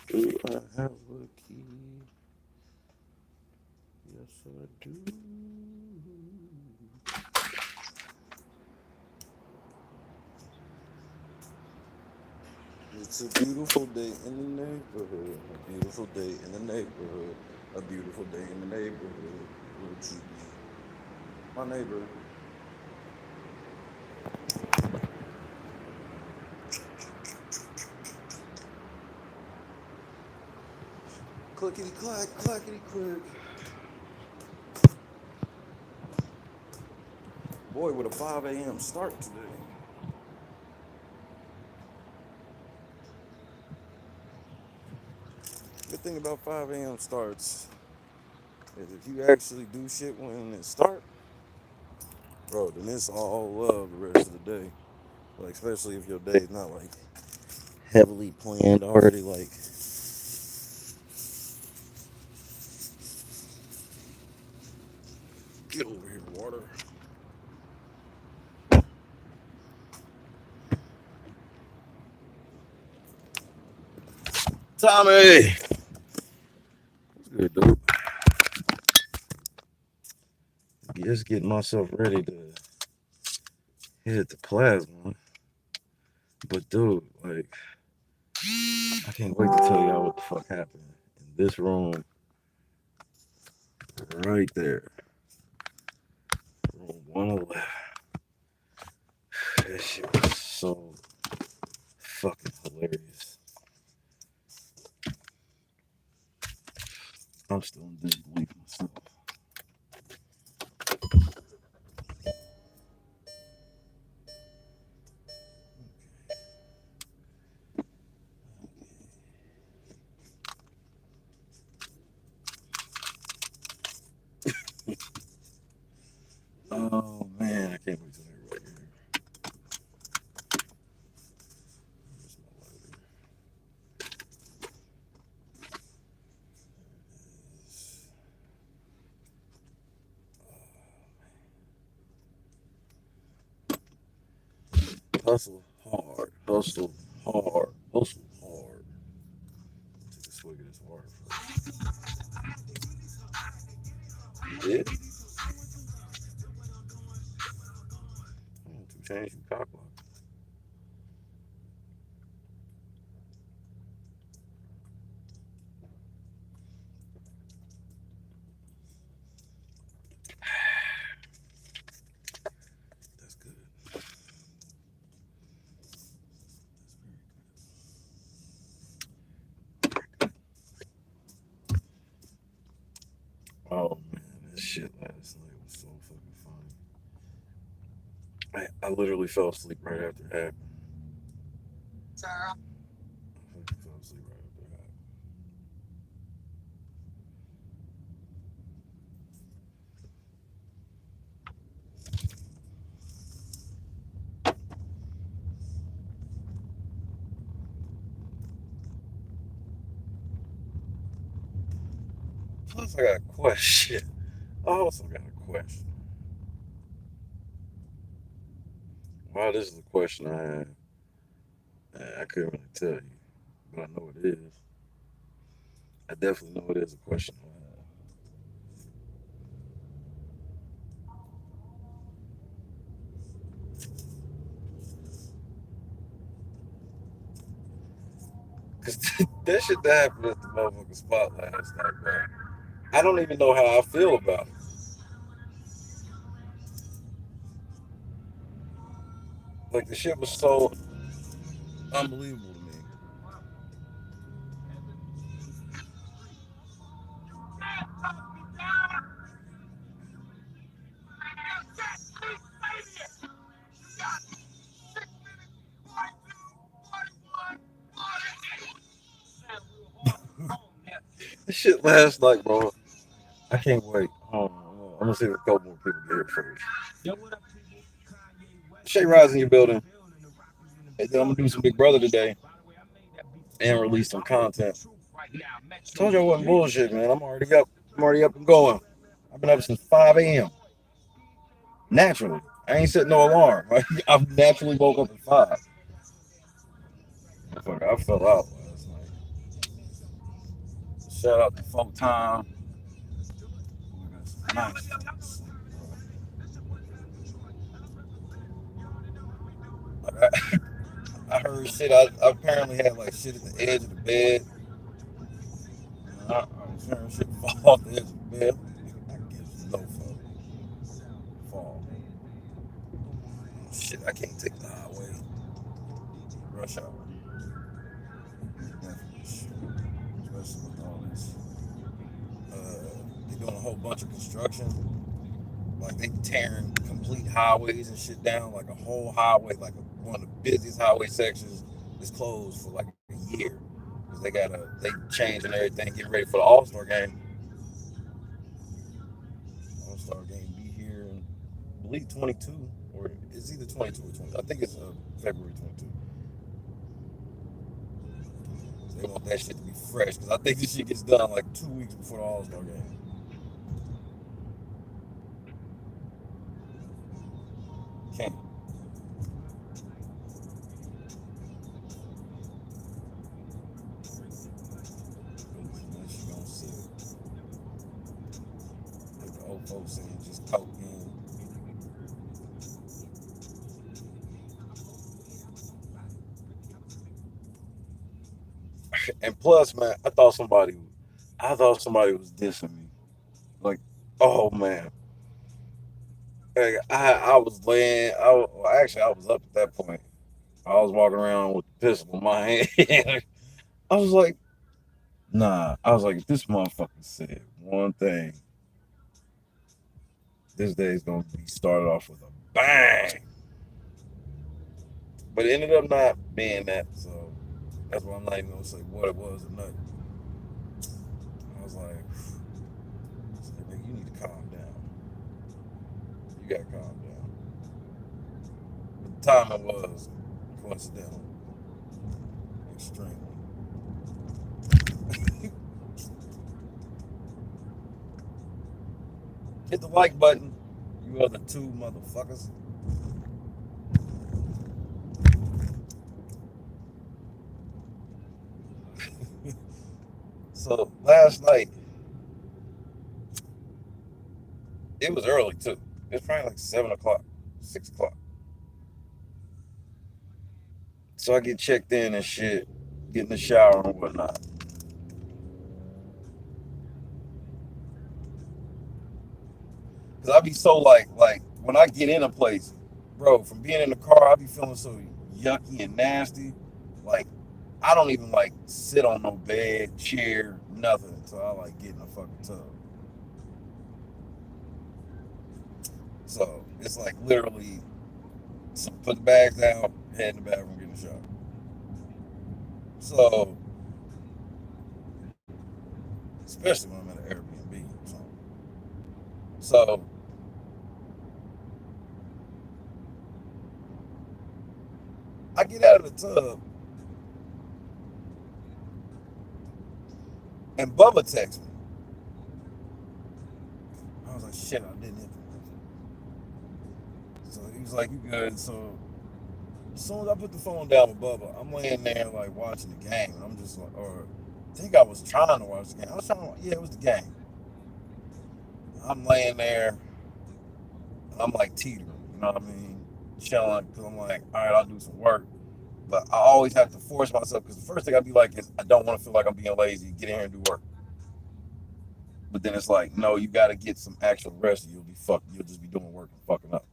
Do I have a key? Yes, I do. It's a beautiful day in the neighborhood. A beautiful day in the neighborhood. A beautiful day in the neighborhood. Would you be my neighbor? Clickety clack, clackety click. Boy, with a 5 a.m. start today. Good thing about 5 a.m. starts is if you actually do shit when it start, bro, then it's all love the rest of the day. Like, especially if your day's not like heavily planned already. Like, get over here, water. Tommy! What's good, dude? Just getting myself ready to hit the plasma. But, dude, like, I can't wait to tell y'all what the fuck happened in this room right there. Room 111. That shit was so fucking hilarious. I'm still in disbelief myself. Oh man, I can't wait till they're right here. Where's my lighter? Hustle hard, hustle hard, hustle hard. Take a swig of this water first. You did? To change you cock block. That's good. Oh man, this shit last night was so fucking funny. I literally fell asleep right after it happened. I fucking fell asleep right after it happened. Plus, I got a question. I also got a question. Wow, this is a question I had. I couldn't really tell you, but I know it is. I definitely know it is a question I have. Cause that shit that happened at the motherfucking spot last night, bro. I don't even know how I feel about it. Like the shit was so unbelievable to me. This shit last night, bro. I can't wait. I'm gonna see if a couple more people get here first. Shay Rise in your building. Hey, then I'm gonna do some Big Brother today and release some content. Told you I wasn't bullshit, man. I'm already up. I'm already up and going. I've been up since 5 a.m. Naturally. I ain't set no alarm. Right? I've naturally woke up at 5. Fuck, I fell out last night. Shout out to Folk Time. Nice. Like, I heard shit. I apparently had like shit at the edge of the bed. I was hearing shit fall off the edge of the bed. I give no fuck. Fall. Shit, I can't take the highway. Rush hour. Definitely shit. Especially with all this. They doing a whole bunch of construction. Like they tearing complete highways and shit down. Like a whole highway, like one of the busiest highway sections is closed for like a year. Cause they changing everything, getting ready for the All-Star game. All-Star game be here in, I believe 22, or it's either 22 or 20. I think it's February 22. So they want that shit to be fresh because I think this shit gets done like 2 weeks before the All-Star game. Can't. That shit don't sit. Like the old folks saying, just talking. And plus, man, I thought somebody was dissing me. Like, oh man, like, I was laying. Well, actually, I was up at that point. I was walking around with the pistol in my hand. I was like, nah. I was like, if this motherfucker said one thing, this day is gonna be started off with a bang. But it ended up not being that. So that's why I'm not even gonna say what it was or nothing. I was like, you need to calm down. You gotta calm down. But the time it was coincidental, extremely. Hit the like button, you other two motherfuckers. So last night, it was early too. It was probably like 7 o'clock, 6 o'clock. So I get checked in and shit, get in the shower and whatnot. Cause I be so like when I get in a place, bro, from being in the car, I be feeling so yucky and nasty. Like I don't even like sit on no bed, chair, nothing until I like get in the fucking tub. So it's like literally put the bags down, head in the bathroom, get in the shower. So especially when I'm at an Airbnb or something. So I get out of the tub and Bubba texts me. I was like, shit, I didn't hit the. So he was like, you good? So as soon as I put the phone down with Bubba, I'm laying there like watching the game. And I'm just like, or I think I was trying to watch the game. I was trying to, yeah, it was the game. I'm laying there and I'm like teetering, you know what I mean? Chilling, because I'm like, all right, I'll do some work. But I always have to force myself because the first thing I'd be like is, I don't want to feel like I'm being lazy. Get in here and do work. But then it's like, no, you got to get some actual rest. Or you'll be fucked. You'll just be doing work and fucking up.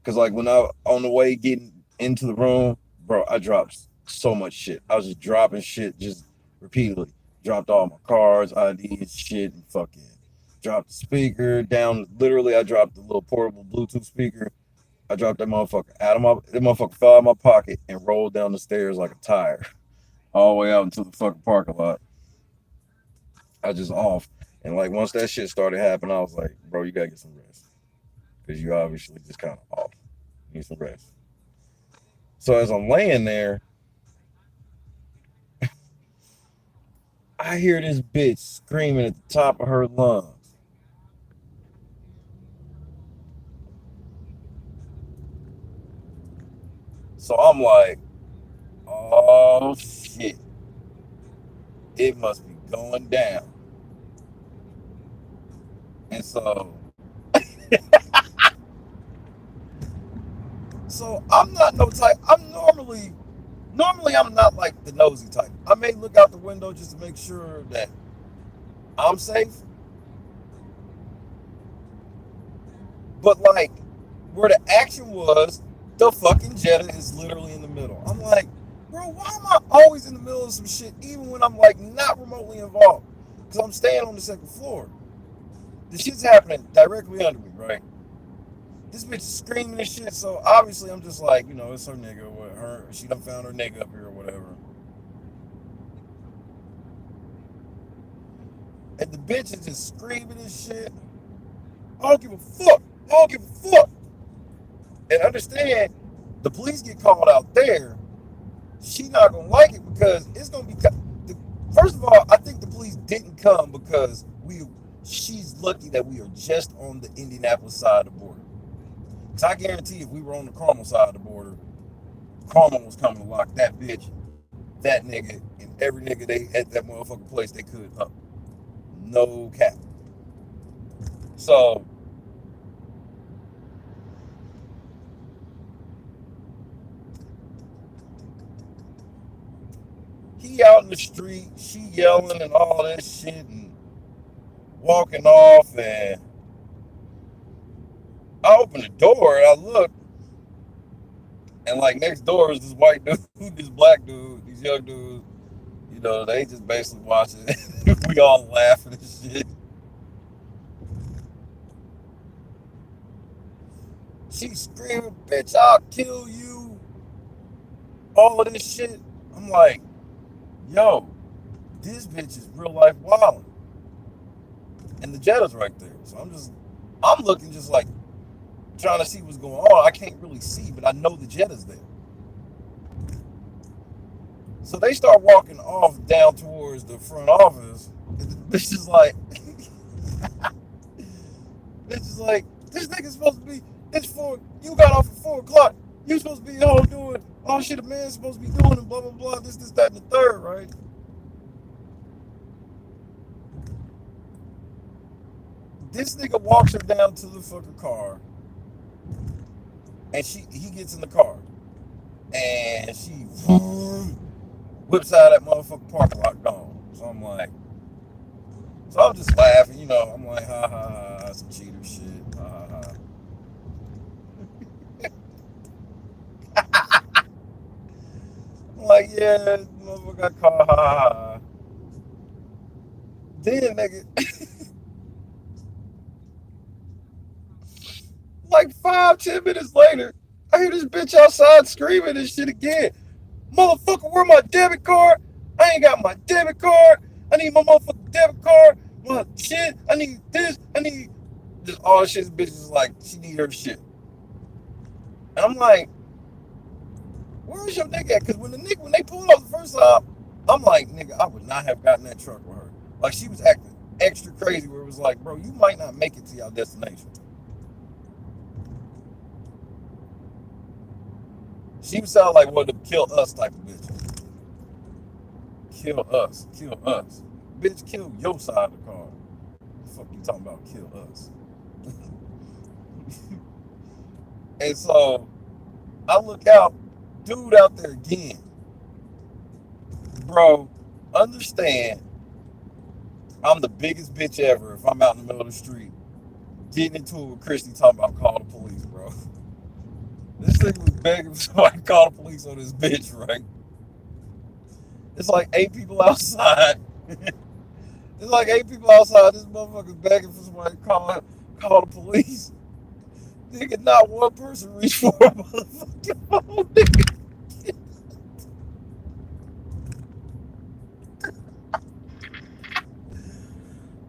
Because like when I on the way getting into the room, bro, I dropped so much shit. I was just dropping shit just repeatedly. Dropped all my cards, IDs, shit, and fucking dropped the speaker down. Literally, I dropped the little portable Bluetooth speaker. I dropped that motherfucker out of my. That motherfucker fell out of my pocket and rolled down the stairs like a tire, all the way out into the fucking parking lot. I just off. And like once that shit started happening, I was like, bro, you gotta get some rest because you obviously just kind of off. You need some rest. So as I'm laying there, I hear this bitch screaming at the top of her lungs. So I'm like, oh shit, it must be going down. And so I'm not no type. Normally I'm not like the nosy type. I may look out the window just to make sure that I'm safe. But like where the action was, the fucking Jetta is literally in the middle. I'm like, bro, why am I always in the middle of some shit, even when I'm like not remotely involved? Because I'm staying on the second floor. The shit's happening directly under me, right? This bitch is screaming and shit. So obviously I'm just like, it's her nigga, what her she done found her nigga up here or whatever. And the bitch is just screaming and shit. I don't give a fuck. I don't give a fuck. And understand, the police get called out there. She not gonna like it because it's gonna be. First of all, I think the police didn't come because she's lucky that we are just on the Indianapolis side of the border. Because I guarantee if we were on the Carmel side of the border, Carmel was coming to lock that bitch, that nigga, and every nigga they at that motherfucking place they could up. No cap. So he out in the street, she yelling and all that shit and walking off, and I open the door and I look, and like next door is this white dude, this black dude, these young dudes, they just basically watching. We all laughing and shit. She's screaming, bitch, I'll kill you. All of this shit. I'm like, yo, this bitch is real life wilding. And the Jetta's right there. So I'm looking just like trying to see what's going on. I can't really see, but I know the Jetta's there. So they start walking off down towards the front office. And the bitch is like, this nigga's supposed to be, you got off at 4 o'clock. You supposed to be home doing all shit a man's supposed to be doing and blah, blah, blah, this, that, and the third, right? This nigga walks her down to the fucking car. And he gets in the car. And she whips out that motherfucking parking lot gone. So I'm just laughing, I'm like, ha ha ha, some cheater shit, ha ha ha. I'm like, yeah, motherfucker got caught, ha ha ha. Then, nigga, like 5-10 minutes later, I hear this bitch outside screaming this shit again. Motherfucker, where my debit card? I ain't got my debit card. I need my motherfucking debit card. My shit. I need this. I need this. All shit. This bitch is like, she need her shit. And I'm like, where's your nigga at? Because when they pulled off the first time, I'm like, nigga, I would not have gotten that truck with her. Like, she was acting extra crazy where it was like, bro, you might not make it to your destination. She would sound like one of them kill us type of bitches. Kill us. Kill us. Bitch, kill your side of the car. What the fuck you talking about? Kill us. And so I look out, dude out there again. Bro, understand, I'm the biggest bitch ever if I'm out in the middle of the street getting into it with Christy talking about call the police, bro. This nigga was begging for somebody to call the police on this bitch, right? It's like 8 people outside. It's like 8 people outside. This motherfucker's begging for somebody to call the police. Nigga, not one person reached for a motherfucking phone, nigga.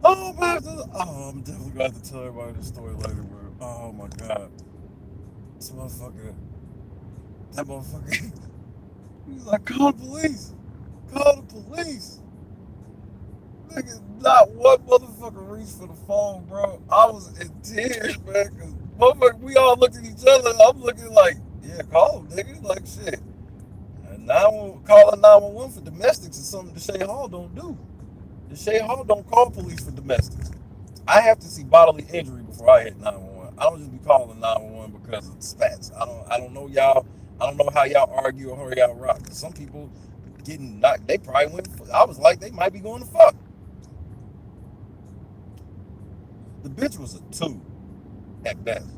I'm definitely gonna have to tell everybody this story later, bro. Oh my god. That motherfucker, he's like, call the police. Call the police. Nigga, not one motherfucker reached for the phone, bro. I was in tears, man, because motherfucker, we all looked at each other, and I'm looking like, yeah, call him. nigga. Like shit. And calling 911 for domestics is something the Shay Hall don't do. The Shay Hall don't call police for domestics. I have to see bodily injury before I hit 911. I don't just be calling 911 because of stats. I don't know y'all. I don't know how y'all argue or how y'all rock. Some people getting knocked, they probably went. I was like, they might be going to fuck. The bitch was a 2 at best.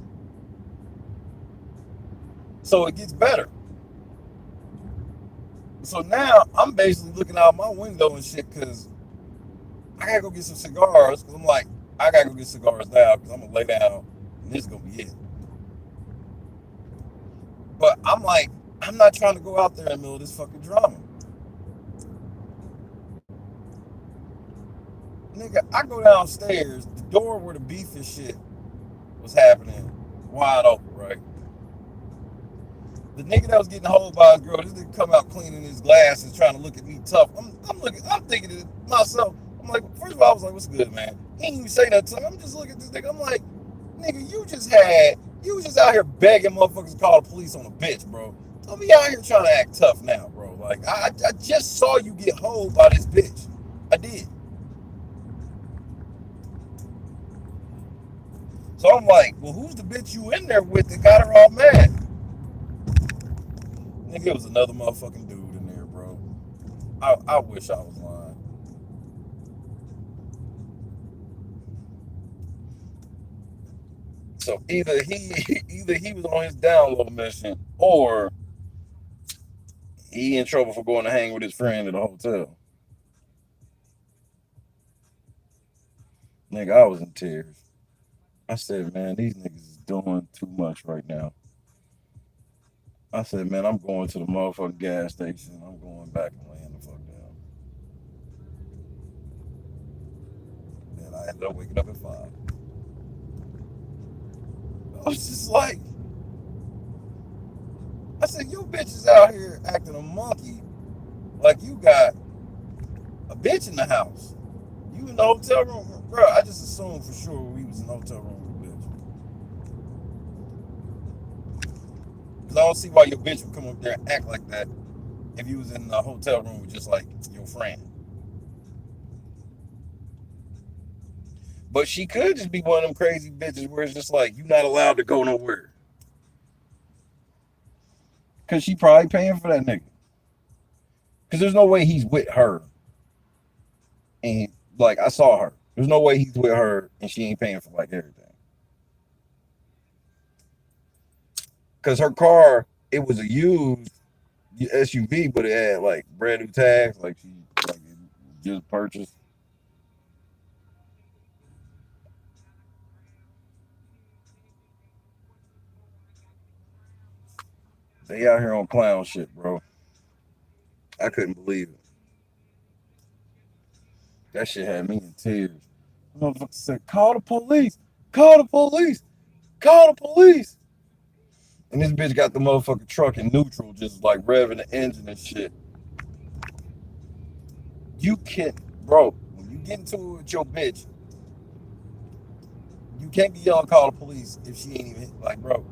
So it gets better. So now I'm basically looking out my window and shit because I gotta go get some cigars. Because I'm like, I gotta go get cigars now because I'm gonna lay down and this is gonna be it. But I'm like, I'm not trying to go out there in the middle of this fucking drama. Nigga, I go downstairs, the door where the beef and shit was happening, wide open, right? The nigga that was getting hold by his girl, this nigga come out cleaning his glasses, trying to look at me tough. I'm thinking to myself, I'm like, first of all, I was like, what's good, man? He didn't even say nothing to me. I'm just looking at this nigga. I'm like, nigga, you was just out here begging motherfuckers to call the police on a bitch, bro. Don't be out here trying to act tough now, bro. Like, I just saw you get hold by this bitch. I did. So I'm like, well, who's the bitch you in there with that got her all mad? Nigga, it was another motherfucking dude in there, bro. I wish I was lying. So either he was on his download mission or he in trouble for going to hang with his friend at a hotel. Nigga, I was in tears. I said, man, these niggas is doing too much right now. I said, man, I'm going to the motherfucking gas station. I'm going back and laying the fuck down. And I ended up waking up at 5. I was just like, I said, you bitches out here acting a monkey like you got a bitch in the house. You in the hotel room? Bro, I just assumed for sure we was in the hotel room with a bitch. Because I don't see why your bitch would come up there and act like that if you was in the hotel room with just like your friend. But she could just be one of them crazy bitches where it's just like, you're not allowed to go nowhere. Because she probably paying for that nigga. Because there's no way he's with her. And like, I saw her. There's no way he's with her and she ain't paying for like everything. Because her car, it was a used SUV, but it had like brand new tags, like she like just purchased. They out here on clown shit, bro. I couldn't believe it. That shit had me in tears. The motherfucker said, "Call the police! Call the police! Call the police!" And this bitch got the motherfucking truck in neutral, just like revving the engine and shit. You can't, bro. When you get into it with your bitch, you can't be yelling, "Call the police" if she ain't even like, bro.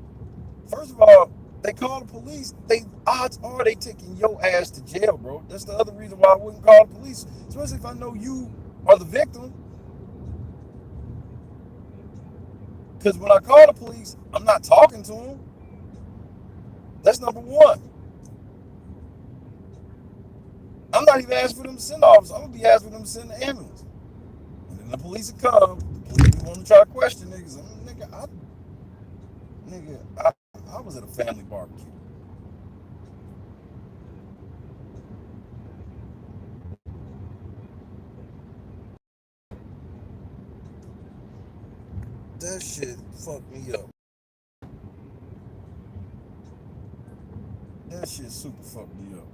First of all, they call the police. They odds are they taking your ass to jail, bro. That's the other reason why I wouldn't call the police, especially if I know you are the victim. Because when I call the police, I'm not talking to them. That's number one. I'm not even asking for them to send officers. I'm gonna be asking for them to send the ambulance, and then the police will come. The police want to try to question niggas. I was at a family barbecue. That shit fucked me up. That shit super fucked me up.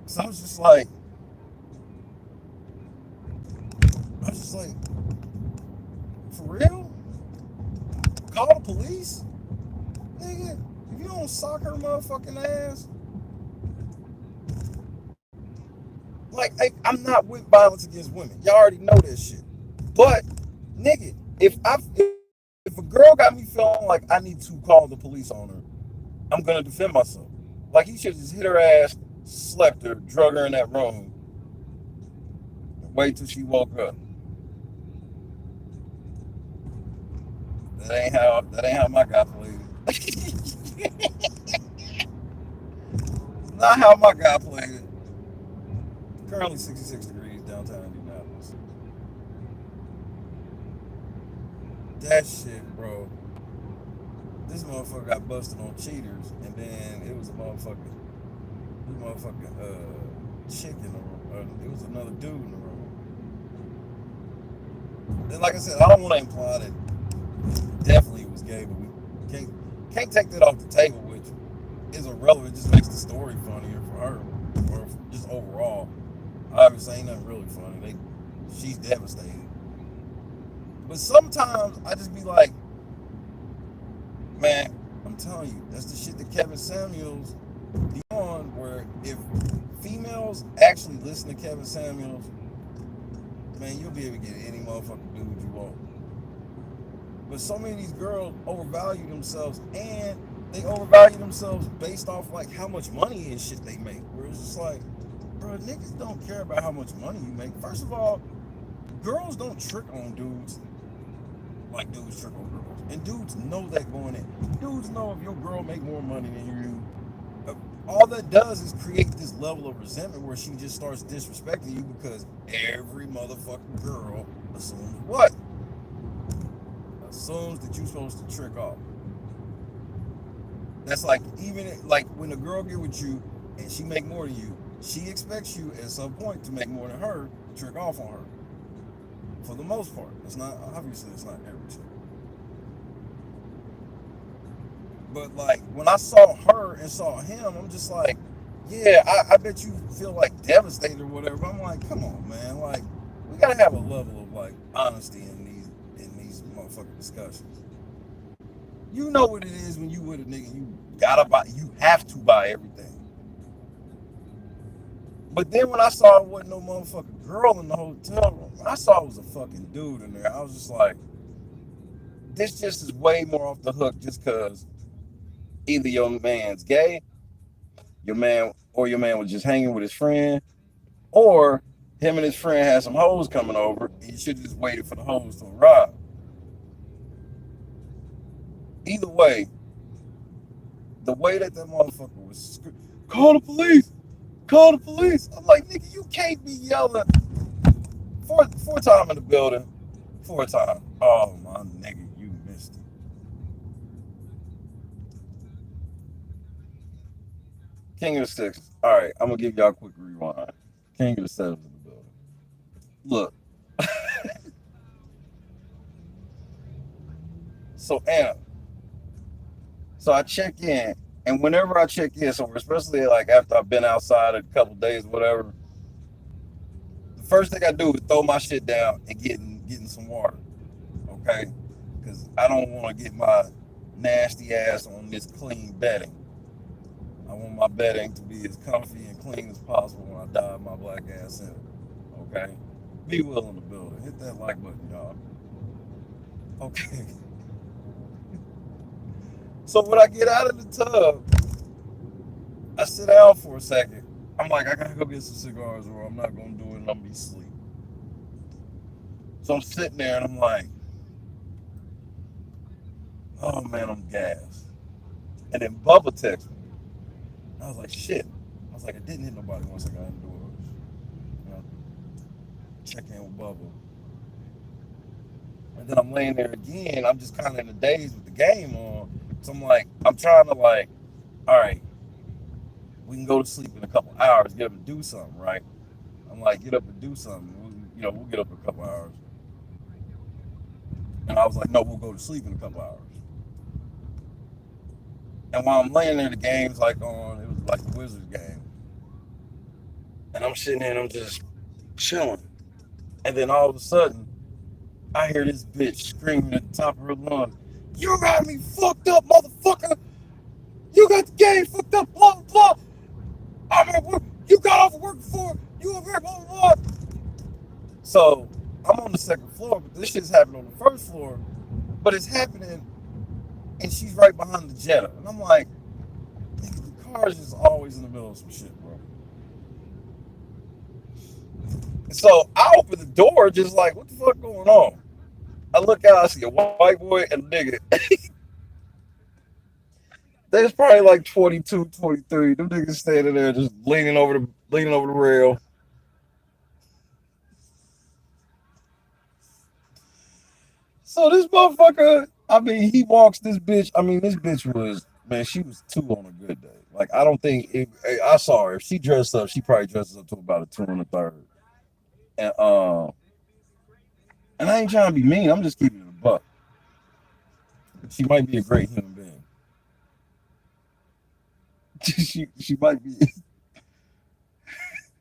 So I was just like, for real? Call the police? Nigga, if you don't sock her motherfucking ass, like, I'm not with violence against women. Y'all already know that shit. But, nigga, if a girl got me feeling like I need to call the police on her, I'm gonna defend myself. Like he should just hit her ass, slept her, drug her in that room, wait till she woke up. That ain't how my guy played it. Not how my guy played it. Currently 66 degrees downtown Indianapolis. That shit, bro. This motherfucker got busted on cheaters, and then it was a motherfucking chick in the room. It was another dude in the room. And like I said, I don't want to imply that definitely it was gay, but we can't take that off the table, which is irrelevant. It just makes the story funnier for her, or just overall. Obviously, ain't nothing really funny. She's devastated. But sometimes I just be like, man, I'm telling you, that's the shit that Kevin Samuels be on, where if females actually listen to Kevin Samuels, man, you'll be able to get any motherfucking dude you want. But so many of these girls overvalue themselves, and they overvalue themselves based off like how much money and shit they make. Where it's just like, bro, niggas don't care about how much money you make. First of all, girls don't trick on dudes like dudes trick on girls. And dudes know that going in. Dudes know if your girl make more money than you, all that does is create this level of resentment where she just starts disrespecting you because every motherfucking girl assumes what? Assumes that you're supposed to trick off. That's like, even like when a girl get with you and she make more than you, she expects you at some point to make more than her, trick off on her. For the most part. It's not, obviously it's not everything. But like when I saw her and saw him, I'm just like, yeah, I bet you feel like devastated or whatever. But I'm like, come on, man. Like, we gotta have a level of like honesty in these motherfucking discussions. You know what it is when you with a nigga, you have to buy everything. But then when I saw it wasn't no motherfucking girl in the hotel room, I saw it was a fucking dude in there. I was just like, this just is way more off the hook just because either your man's gay, your man was just hanging with his friend, or him and his friend had some hoes coming over, and you should have just waited for the hoes to arrive. Either way, the way that motherfucker was call the police, call the police. I'm like, nigga, you can't be yelling four time in the building, 4 times. Oh my nigga, you missed it. King of the Sixes. All right, I'm gonna give y'all a quick rewind. King of the Sevens in the building. Look, so Anna, so I check in, and whenever I check in, so especially like after I've been outside a couple days, whatever, the first thing I do is throw my shit down and getting some water, okay? Because I don't want to get my nasty ass on this clean bedding. I want my bedding to be as comfy and clean as possible when I dive my black ass in it, okay? Be Will in the building. Hit that like button, y'all. Okay. So when I get out of the tub, I sit down for a second. I'm like, I gotta go get some cigars or I'm not gonna do it and I'm gonna be asleep. So I'm sitting there and I'm like, oh man, I'm gassed. And then Bubba texts me. I was like, shit. I was like, I didn't hit nobody once I got indoors. You know, check in with Bubba. And then I'm laying there again. I'm just kind of in the daze with the game on. So I'm like, I'm trying to like, all right, we can go to sleep in a couple hours, get up and do something, right? I'm like, get up and do something. We'll get up in a couple hours. And I was like, no, we'll go to sleep in a couple hours. And while I'm laying there, the game's like on, it was like the Wizards game. And I'm sitting there and I'm just chilling. And then all of a sudden, I hear this bitch screaming at the top of her lungs, you got me fucked up, motherfucker! You got the game fucked up, blah, blah, blah! I'm at work, you got off of work before, you over here, blah, blah, blah! So, I'm on the second floor, but this shit's happening on the first floor, but it's happening, and she's right behind the Jetta. And I'm like, car's just always in the middle of some shit, bro. So I open the door, just like, what the fuck going on? I look out, I see a white boy and a nigga. They was probably like 22, 23. Them niggas standing there just leaning over the rail. So this motherfucker, I mean, he walks this bitch. I mean, this bitch was, man, she was two on a good day. Like, I don't think I saw her. If she dressed up, she probably dresses up to about a two and a third. And and I ain't trying to be mean. I'm just keeping it a buck. She might be a great human being. she might be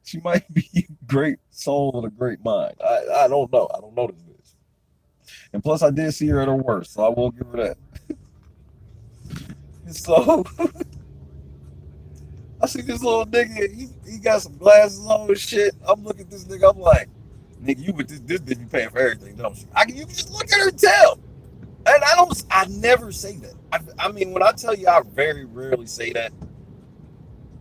she might be a great soul and a great mind. I don't know. I don't know this bitch. And plus, I did see her at her worst, so I will give her that. So I see this little nigga. He got some glasses on and shit. I'm looking at this nigga. I'm like, nigga, you with this bitch be paying for everything, don't you? You can just look at her and tell. And I never say that. I mean, when I tell you, I very rarely say that.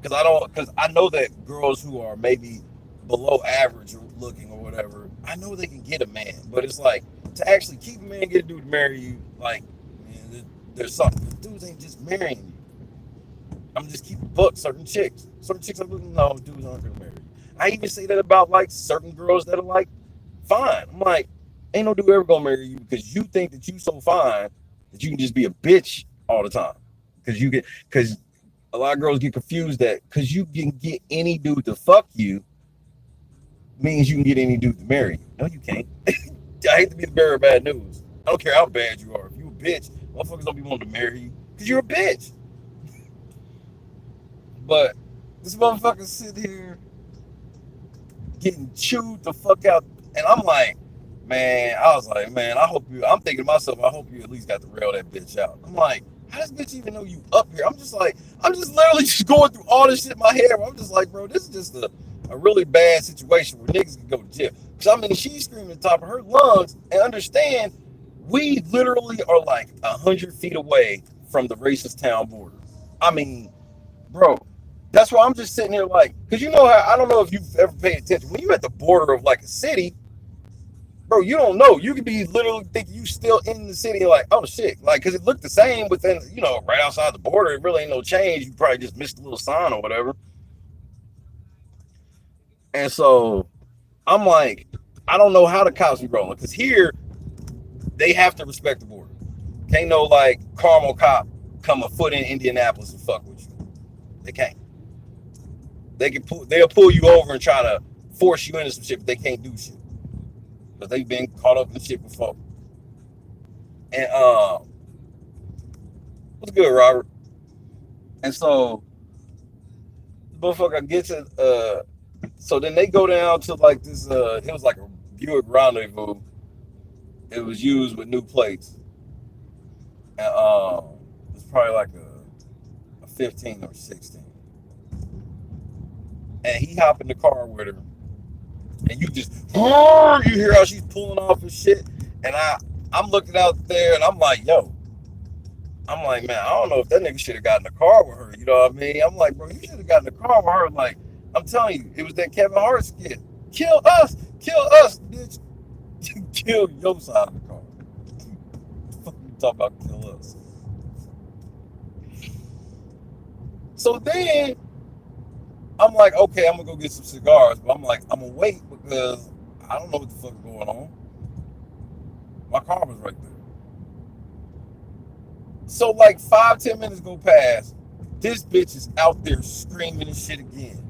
Because I know that girls who are maybe below average looking or whatever, I know they can get a man. But it's like, to actually keep a man, get a dude to marry you, like, man, there's something. Dudes ain't just marrying you. I'm just keeping book certain chicks. Certain chicks are looking, no, dudes aren't gonna marry you. I even say that about like certain girls that are like fine. I'm like, ain't no dude ever gonna marry you because you think that you so fine that you can just be a bitch all the time. Because a lot of girls get confused that because you can get any dude to fuck you means you can get any dude to marry you. No, you can't. I hate to be the bearer of bad news. I don't care how bad you are. If you a bitch, motherfuckers don't be wanting to marry you because you're a bitch. But this motherfucker sit here getting chewed the fuck out. And I'm like, man, I'm thinking to myself, I hope you at least got to rail that bitch out. I'm like, how does bitch even know you up here? I'm just literally just going through all this shit in my head. I'm just like, bro, this is just a really bad situation where niggas can go to jail. Because I mean, she's screaming at the top of her lungs, and understand, we literally are like 100 feet away from the racist town border. I mean, bro, that's why I'm just sitting here like, because you know how, I don't know if you've ever paid attention. When you're at the border of like a city, bro, you don't know. You could be literally thinking you still in the city, like, oh shit, like, because it looked the same within, right outside the border. It really ain't no change. You probably just missed a little sign or whatever. And so I'm like, I don't know how the cops be rolling, because here they have to respect the border. Can't no like Carmel cop come a foot in Indianapolis and fuck with you. They can't. They'll pull you over and try to force you into some shit, but they can't do shit because they've been caught up in shit before. And what's good, Robert? And so the motherfucker gets it. So then they go down to like this. It was like a Buick Rendezvous. It was used with new plates, and it's probably like a 15 or 16. And he hopped in the car with her, and you hear how she's pulling off and shit. And I'm looking out there, and I'm like, man, I don't know if that nigga should have gotten in the car with her. You know what I mean? I'm like, bro, you should have gotten in the car with her. Like, I'm telling you, it was that Kevin Hart skit. Kill us, bitch. Kill your side of the car. What you talking about? Kill us. So then I'm like, okay, I'm gonna go get some cigars, but I'm like, I'm gonna wait because I don't know what the fuck is going on. My car was right there. So like 5-10 minutes go past. This bitch is out there screaming and shit again.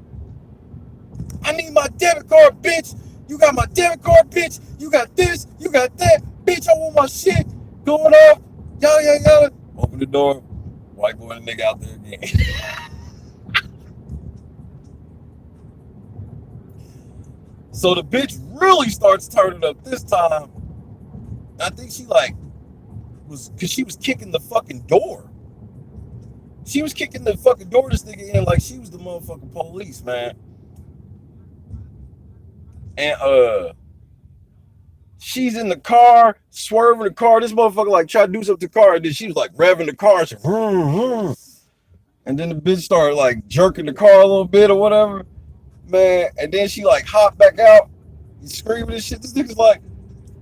I need my debit card, bitch. You got my debit card, bitch. You got this, you got that, bitch. I want my shit going up. Yada. Open the door. White boy and nigga out there again. So the bitch really starts turning up this time. I think she because she was kicking the fucking door. She was kicking the fucking door this nigga in like she was the motherfucking police, man. And she's in the car, swerving the car. This motherfucker like tried to do something to the car, and then she was like revving the car and said, vroom, vroom. And then the bitch started like jerking the car a little bit or whatever, man. And then she like hopped back out, screaming and shit. This nigga's like,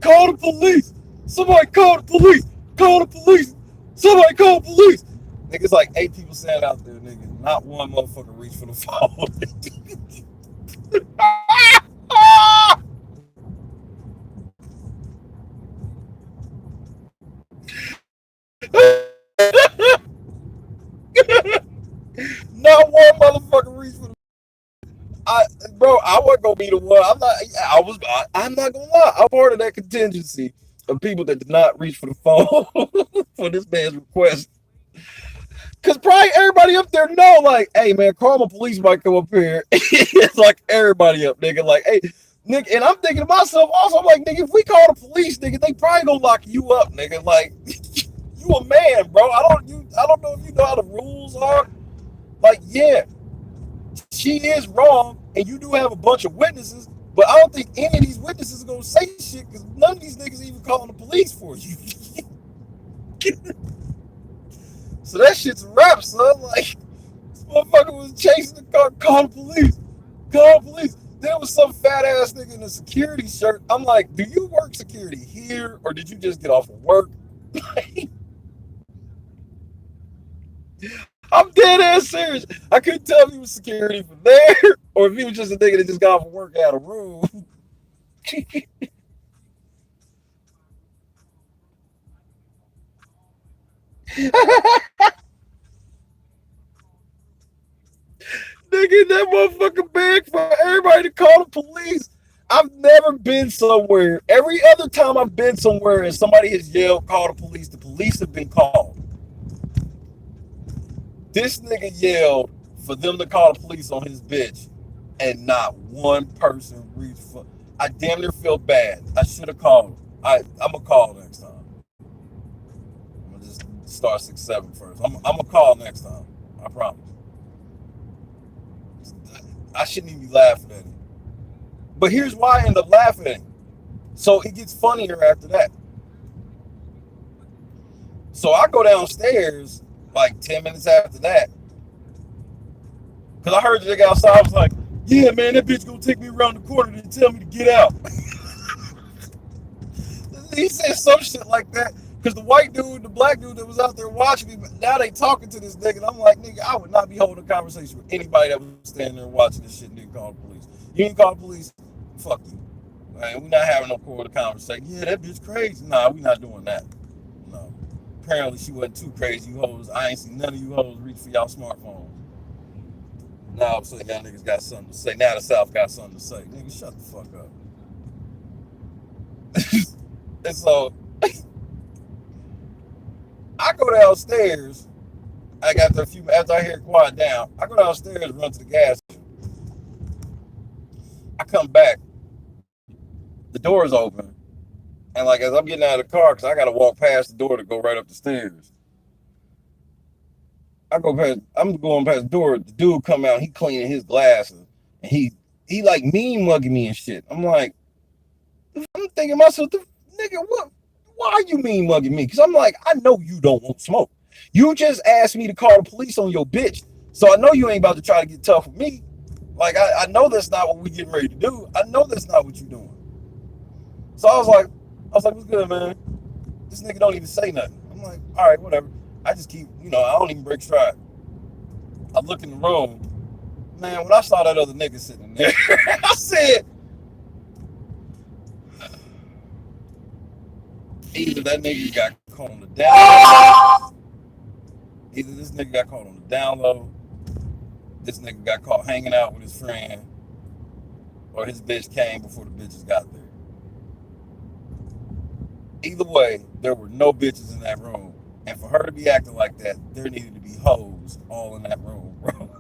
call the police! Somebody call the police! Call the police! Somebody call the police! Niggas like 8 people standing out there, nigga. Not one motherfucker reached for the phone. Not one motherfucker reached for the. I, bro, I wasn't gonna be the one. I'm not. I was. I'm not gonna lie. I'm part of that contingency of people that did not reach for the phone for this man's request. Cause probably everybody up there know, like, hey man, call my police might come up here. It's like everybody up, nigga. Like, hey, nigga, and I'm thinking to myself also, I'm like, nigga, if we call the police, nigga, they probably gonna lock you up, nigga. Like, you a man, bro. I don't know if you know how the rules are. Like, yeah, she is wrong, and you do have a bunch of witnesses, but I don't think any of these witnesses are gonna say shit because none of these niggas even calling the police for you. So that shit's a wrap, son. Like, this motherfucker was chasing the car, call the police, call the police. There was some fat ass nigga in a security shirt. I'm like, do you work security here or did you just get off of work? I'm dead ass serious. I couldn't tell if he was security for there or if he was just a nigga that just got off of work out of room. Nigga, that motherfucker begged for everybody to call the police. I've never been somewhere. Every other time I've been somewhere and somebody has yelled, call the police have been called. This nigga yelled for them to call the police on his bitch, and not one person reached for. I damn near feel bad. I should have called him. I'm gonna call next time. I'm gonna just start 6-7 first. I'm gonna call next time. I promise. I shouldn't even be laughing at him. But here's why I end up laughing at him. So it gets funnier after that. So I go downstairs like 10 minutes after that. Because I heard the nigga outside. I was like, yeah, man, that bitch gonna take me around the corner and tell me to get out. He said some shit like that. Because the white dude, the black dude that was out there watching me, now they talking to this nigga. And I'm like, nigga, I would not be holding a conversation with anybody that was standing there watching this shit and didn't call the police. You didn't call the police? Fuck you. Man, we not having no quarter conversation. Yeah, that bitch crazy. Nah, we not doing that. No. Apparently she wasn't too crazy. You hoes, I ain't seen none of you hoes reach for y'all smartphones. Now all of a sudden y'all niggas got something to say. Now the South got something to say. Nigga, shut the fuck up. And so I go downstairs. I got after I hear it quiet down. I go downstairs, run to the gas station. I come back. The door is open, and like as I'm getting out of the car, because I got to walk past the door to go right up the stairs. I'm going past the door. The dude come out. He cleaning his glasses, and he like mean mugging me and shit. I'm thinking to myself, nigga, what? Why are you mean mugging me? Because I'm like, I know you don't want smoke. You just asked me to call the police on your bitch. So I know you ain't about to try to get tough with me. Like, I know that's not what we getting ready to do. I know that's not what you doing. So I was like, what's good, man? This nigga don't even say nothing. I'm like, all right, whatever. I just keep, I don't even break stride. I look in the room. Man, when I saw that other nigga sitting there, I said, either that nigga got caught on the down. Either this nigga got caught on the down low, this nigga got caught hanging out with his friend, or his bitch came before the bitches got there. Either way, there were no bitches in that room. And for her to be acting like that, there needed to be hoes all in that room, bro.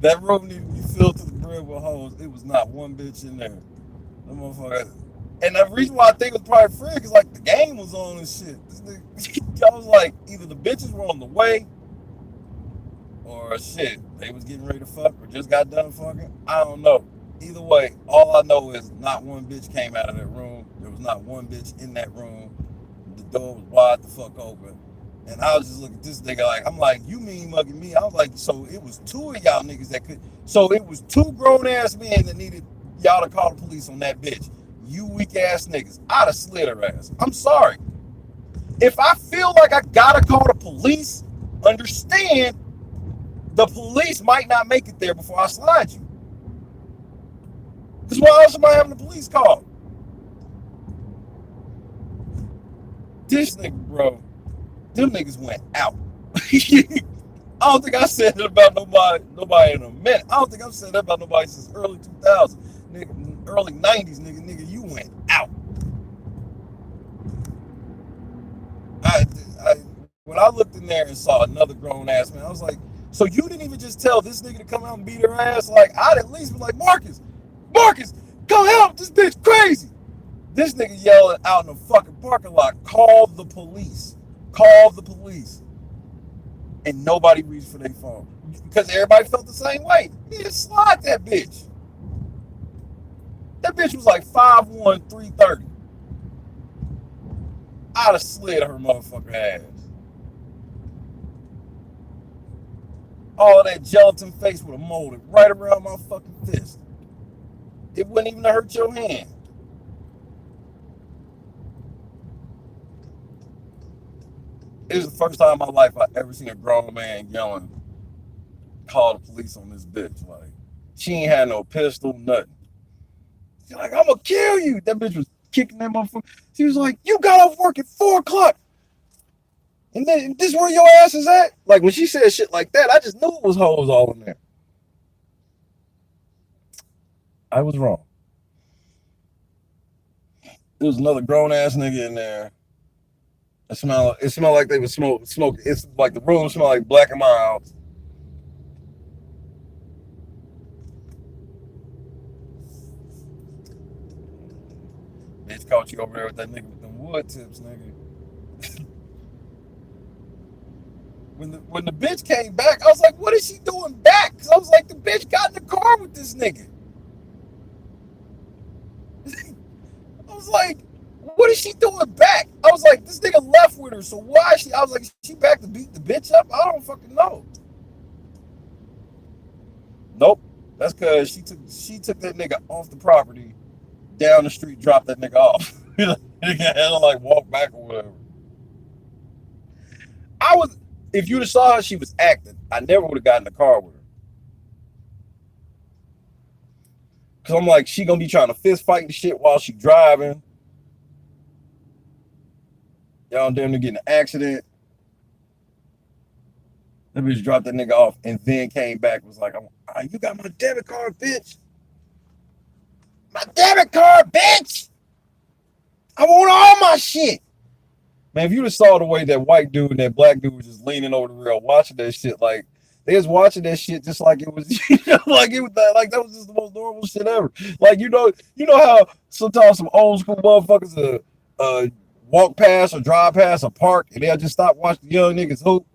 That room needed to be filled to the brim with hoes. It was not one bitch in there. That motherfucker. And the reason why I think it was probably free, because like the game was on and shit. I was like, either the bitches were on the way, or shit, they was getting ready to fuck, or just got done fucking. I don't know. Either way, all I know is not one bitch came out of that room. There was not one bitch in that room. The door was wide the fuck open. And I was just looking at this nigga like, I'm like, you mean mugging me? I was like, so it was two of y'all niggas that could. So it was two grown ass men that needed y'all to call the police on that bitch. You weak ass niggas. I'd have slid her ass. I'm sorry. If I feel like I gotta call the police, understand the police might not make it there before I slide you. Because why else am I having the police call? This nigga, bro, them niggas went out. I don't think I said it about nobody in a minute. I don't think I've said that about nobody since early 2000s. Nigga, early 90s, nigga, you went out. When I looked in there and saw another grown ass man, I was like, so you didn't even just tell this nigga to come out and beat her ass? Like, I'd at least be like, Marcus, come help, this bitch crazy. This nigga yelling out in the fucking parking lot, call the police. And nobody reached for their phone. Because everybody felt the same way. Yeah, slide that bitch. That bitch was like 5'1", 330. I'd have slid her motherfucking ass. All that gelatin face would have molded right around my fucking fist. It wouldn't even hurt your hand. It was the first time in my life I ever seen a grown man yelling, call the police on this bitch. Like, she ain't had no pistol, nothing. She's like, I'm gonna kill you. That bitch was kicking that motherfucker. She was like, you got off work at 4 o'clock. And then this is where your ass is at? Like, when she said shit like that, I just knew it was hoes all in there. I was wrong. There was another grown ass nigga in there. It smelled like they was smoking. It's like the room smelled like Black and Mild. Bitch caught you over there with that nigga with them wood tips, nigga. When the bitch came back, I was like, what is she doing back? Because I was like, the bitch got in the car with this nigga. I was like, what is she doing back? I was like, this nigga left with her, so why is she? I was like, she back to beat the bitch up? I don't fucking know. Nope. That's because she took that nigga off the property, down the street, dropped that nigga off. Nigga had to like walk back or whatever. If you'd have saw her, she was acting. I never would have gotten in the car with her. Cause I'm like, she gonna be trying to fist fight and shit while she driving. Y'all damn near get in an accident. That bitch dropped that nigga off and then came back and was like, you got my debit card, bitch. My debit card, bitch. I want all my shit. Man, if you just saw the way that white dude and that black dude was just leaning over the rail watching that shit, like they was watching that shit just like it was, like it was like that was just the most normal shit ever. Like you know how sometimes some old school motherfuckers walk past or drive past a park and they'll just stop watching the young niggas hoop.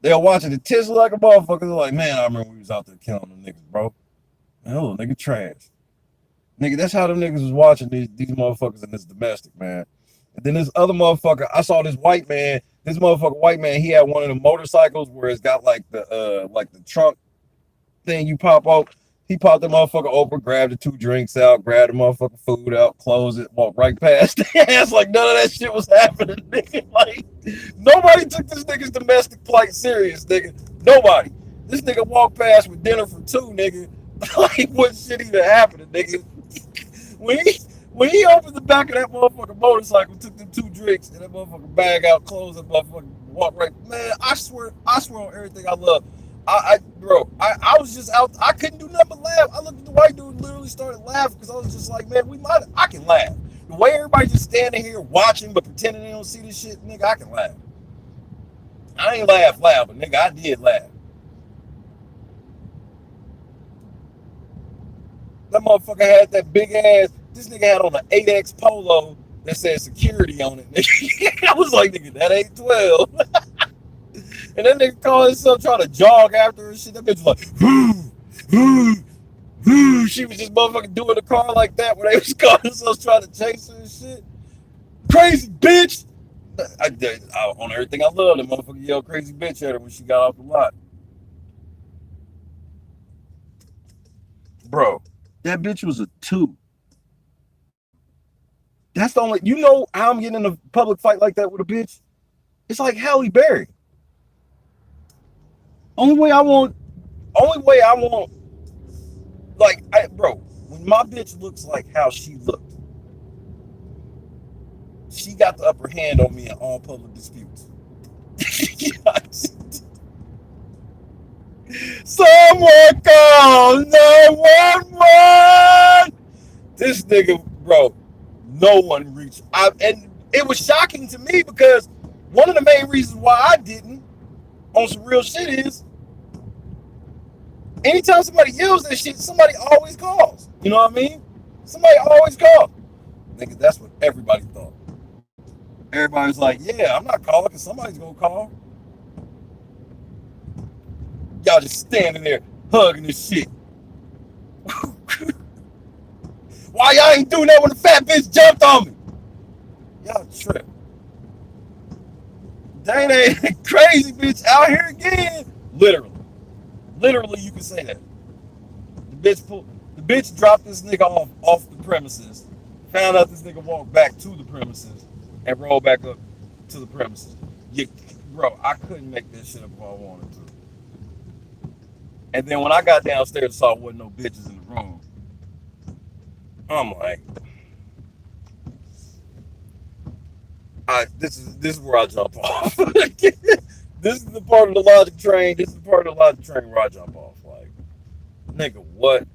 They'll watch it tizzle like a motherfucker. They're like, man, I remember we was out there killing them niggas, bro. Man, that little nigga trash. Nigga, that's how them niggas was watching these motherfuckers in this domestic, man. And then this other motherfucker, I saw this white man. This motherfucker white man, he had one of the motorcycles where it's got like the trunk thing you pop off. He popped the motherfucker open, grabbed the 2 drinks out, grabbed the motherfucking food out, closed it, walked right past the ass like none of that shit was happening, nigga. Like, nobody took this nigga's domestic plight serious, nigga. Nobody. This nigga walked past with dinner for 2, nigga. Like, what shit even happening, nigga? When he opened the back of that motherfucking motorcycle, took them 2 drinks, and that motherfucking bag out, closed that motherfucker, walked right. Man, I swear on everything I love. I was just out. I couldn't do nothing but laugh. I looked at the white dude and literally started laughing because I was just like, man, I can laugh. The way everybody just standing here watching but pretending they don't see this shit, nigga, I can laugh. I ain't laugh loud, but nigga, I did laugh. That motherfucker had that big ass. This nigga had on an 8X polo that said security on it. Nigga. I was like, nigga, that ain't 12. And that nigga called himself trying to jog after her and shit. That bitch was like, she was just motherfucking doing the car like that when they was calling themselves trying to chase her and shit. Crazy bitch. On everything I love, that motherfucker yelled crazy bitch at her when she got off the lot. Bro, that bitch was a 2. That's the only, you know how I'm getting in a public fight like that with a bitch? It's like Halle Berry. Only way I want, only way I want, bro, when my bitch looks like how she looked, she got the upper hand on me in all public disputes. Someone call 911. This nigga, bro, no one reached. And it was shocking to me because one of the main reasons why I didn't on some real shit is anytime somebody yells that shit, somebody always calls. You know what I mean? Somebody always calls. Nigga, that's what everybody thought. Everybody was like, yeah, I'm not calling because somebody's gonna call. Y'all just standing there hugging this shit. Why y'all ain't doing that when the fat bitch jumped on me? Y'all trip. Dang, ain't crazy bitch out here again. Literally. Literally, you can say that. The bitch dropped this nigga off the premises. Found out this nigga walked back to the premises and rolled back up to the premises. Bro, I couldn't make this shit up if I wanted to. And then when I got downstairs and saw there wasn't no bitches in the room, I'm like, this is where I jump off. This is the part of the logic train. This is the part of the logic train where I jump off. Like, nigga, what?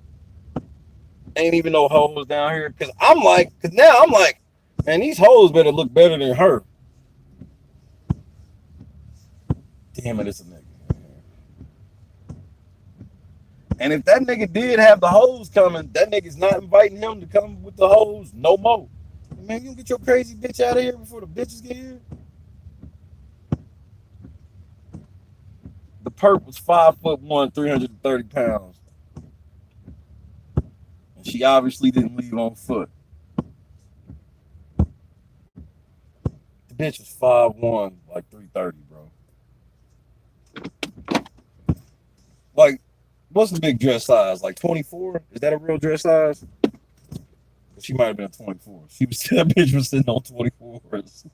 Ain't even no hoes down here. Cause now I'm like, man, these hoes better look better than her. Damn it, it's a nigga. And if that nigga did have the hoes coming, that nigga's not inviting him to come with the hoes no more. Man, you can get your crazy bitch out of here before the bitches get here. The perp was 5'1", 330 pounds. And she obviously didn't leave on foot. The bitch was 5'1", like 330, bro. Like, what's the big dress size? Like 24? Is that a real dress size? She might have been a 24. That bitch was sitting on 24s.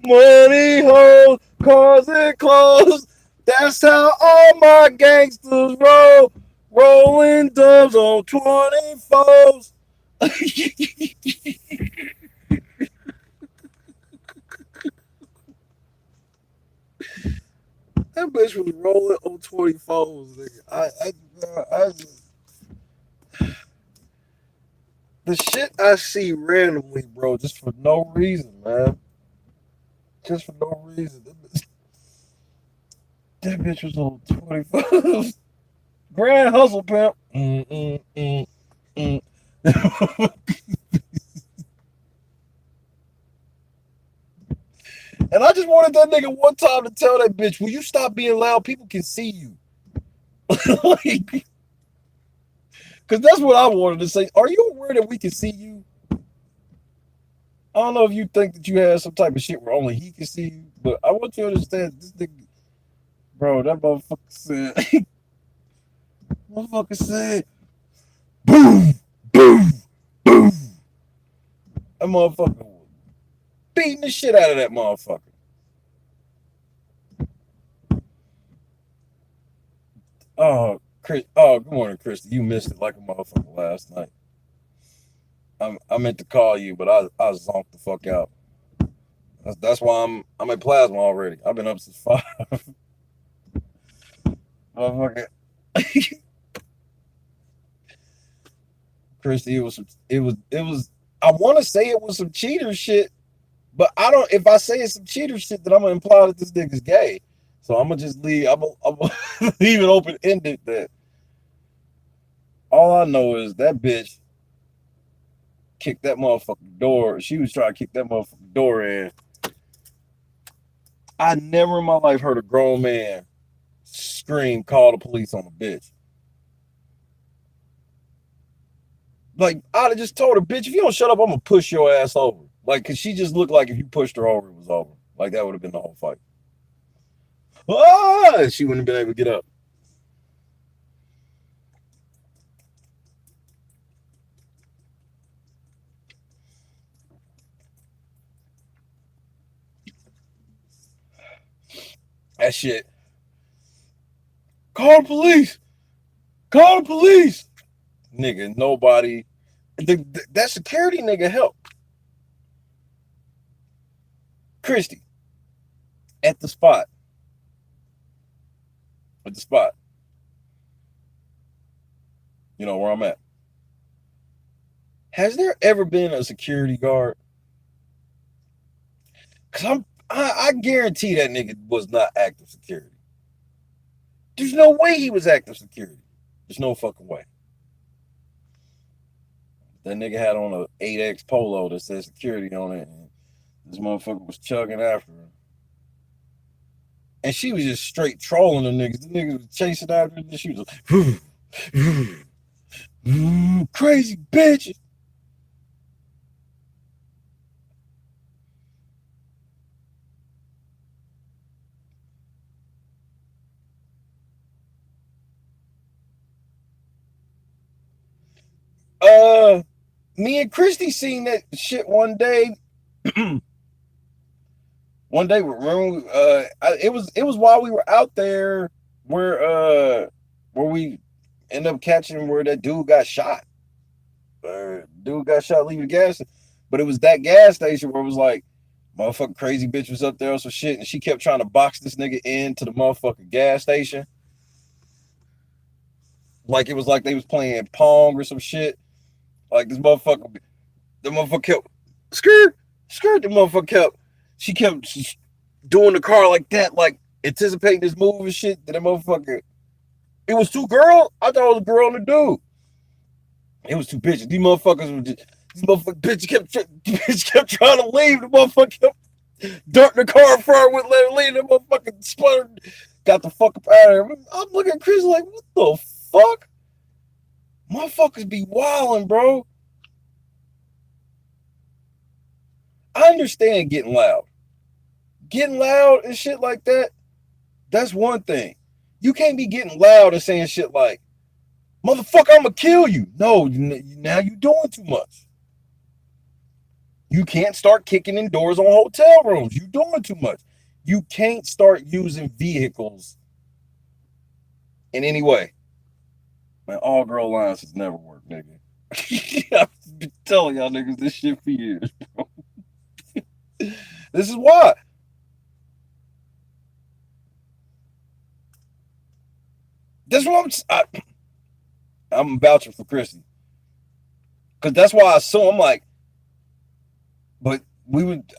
Money, hoes, cars, and clothes. That's how all my gangsters roll. Rolling dubs on 24s. That bitch was rolling on 24s, nigga. The shit I see randomly, bro, just for no reason, man. Just for no reason. That bitch was on 24s. Grand hustle, pimp. And I just wanted that nigga one time to tell that bitch, will you stop being loud? People can see you. Like, because that's what I wanted to say. Are you aware that we can see you? I don't know if you think that you have some type of shit where only he can see you, but I want you to understand this nigga, bro, that motherfucker said, boom, boom, boom. That motherfucker was beating the shit out of that motherfucker. Oh, Chris. Oh, good morning, Christy. You missed it like a motherfucker last night. I meant to call you, but I zonked the fuck out. That's why I'm at plasma already. I've been up since 5. Motherfucker. Christy, it was. I want to say it was some cheater shit, but I don't. If I say it's some cheater shit, then I'm gonna imply that this nigga's gay. So I'm gonna just leave. I'm gonna leave it open ended. That all I know is that bitch kicked that motherfucking door. She was trying to kick that motherfucking door in. I never in my life heard a grown man scream, call the police on a bitch. Like, I'd have just told her, bitch, if you don't shut up, I'm gonna push your ass over. Like, cause she just looked like if you pushed her over, it was over. Like that would have been the whole fight. Ah, she wouldn't have been able to get up. That shit. Call the police. Call the police. Nigga, nobody. That security nigga helped. Christy, at the spot. At the spot. You know where I'm at. Has there ever been a security guard? Cause I guarantee that nigga was not active security. There's no way he was active security. There's no fucking way. That nigga had on a 8X polo that said security on it, and this motherfucker was chugging after her. And she was just straight trolling the niggas. The niggas was chasing after her, and she was like, crazy bitch. Me and Christy seen that shit one day. One day, remember, it was while we were out there where we ended up catching where that dude got shot. Dude got shot leaving the gas, but it was that gas station where it was like, motherfucking crazy bitch was up there or some shit, and she kept trying to box this nigga into the motherfucking gas station. Like it was like they was playing Pong or some shit. Like the motherfucker kept skirt, the motherfucker she kept doing the car like that, like anticipating this move and shit. That motherfucker, it was two girls. I thought it was a girl and a dude. It was two bitches. These motherfucking bitch kept trying to leave. The motherfucker kept darting the car in front with let her leave. The motherfucker sputtered, got the fuck up out of there. I'm looking at Chris like, what the fuck? Motherfuckers be wilding, bro. I understand getting loud. Getting loud and shit like that, that's one thing. You can't be getting loud and saying shit like, motherfucker, I'm gonna kill you. No, now you're doing too much. You can't start kicking in doors on hotel rooms. You're doing too much. You can't start using vehicles in any way. Man, all girl lines has never worked, nigga. I've been telling y'all niggas this shit for years, bro. This is why. That's what I'm vouching for Christy. Because that's why I saw him like, but we would,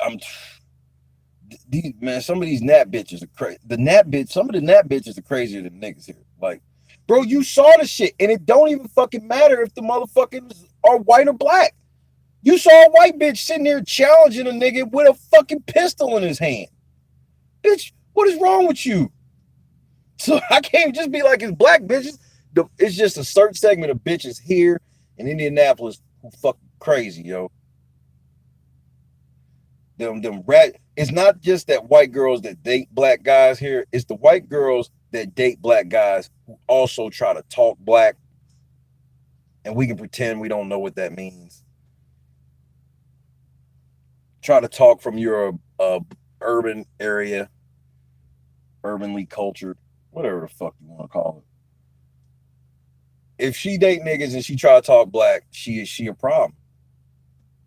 man, some of these nap bitches are crazy. Some of the nap bitches are crazier than niggas here. Like, bro, you saw the shit, and it don't even fucking matter if the motherfuckers are white or black. You saw a white bitch sitting there challenging a nigga with a fucking pistol in his hand. Bitch, what is wrong with you? So I can't just be like it's black bitches. It's just a certain segment of bitches here in Indianapolis who fucking crazy, yo. Them rat. It's not just that white girls that date black guys here. It's the white girls that date black guys who also try to talk black, and we can pretend we don't know what that means. Try to talk from your urban area, urbanly cultured, whatever the fuck you want to call it. If she date niggas and she try to talk black, she a problem.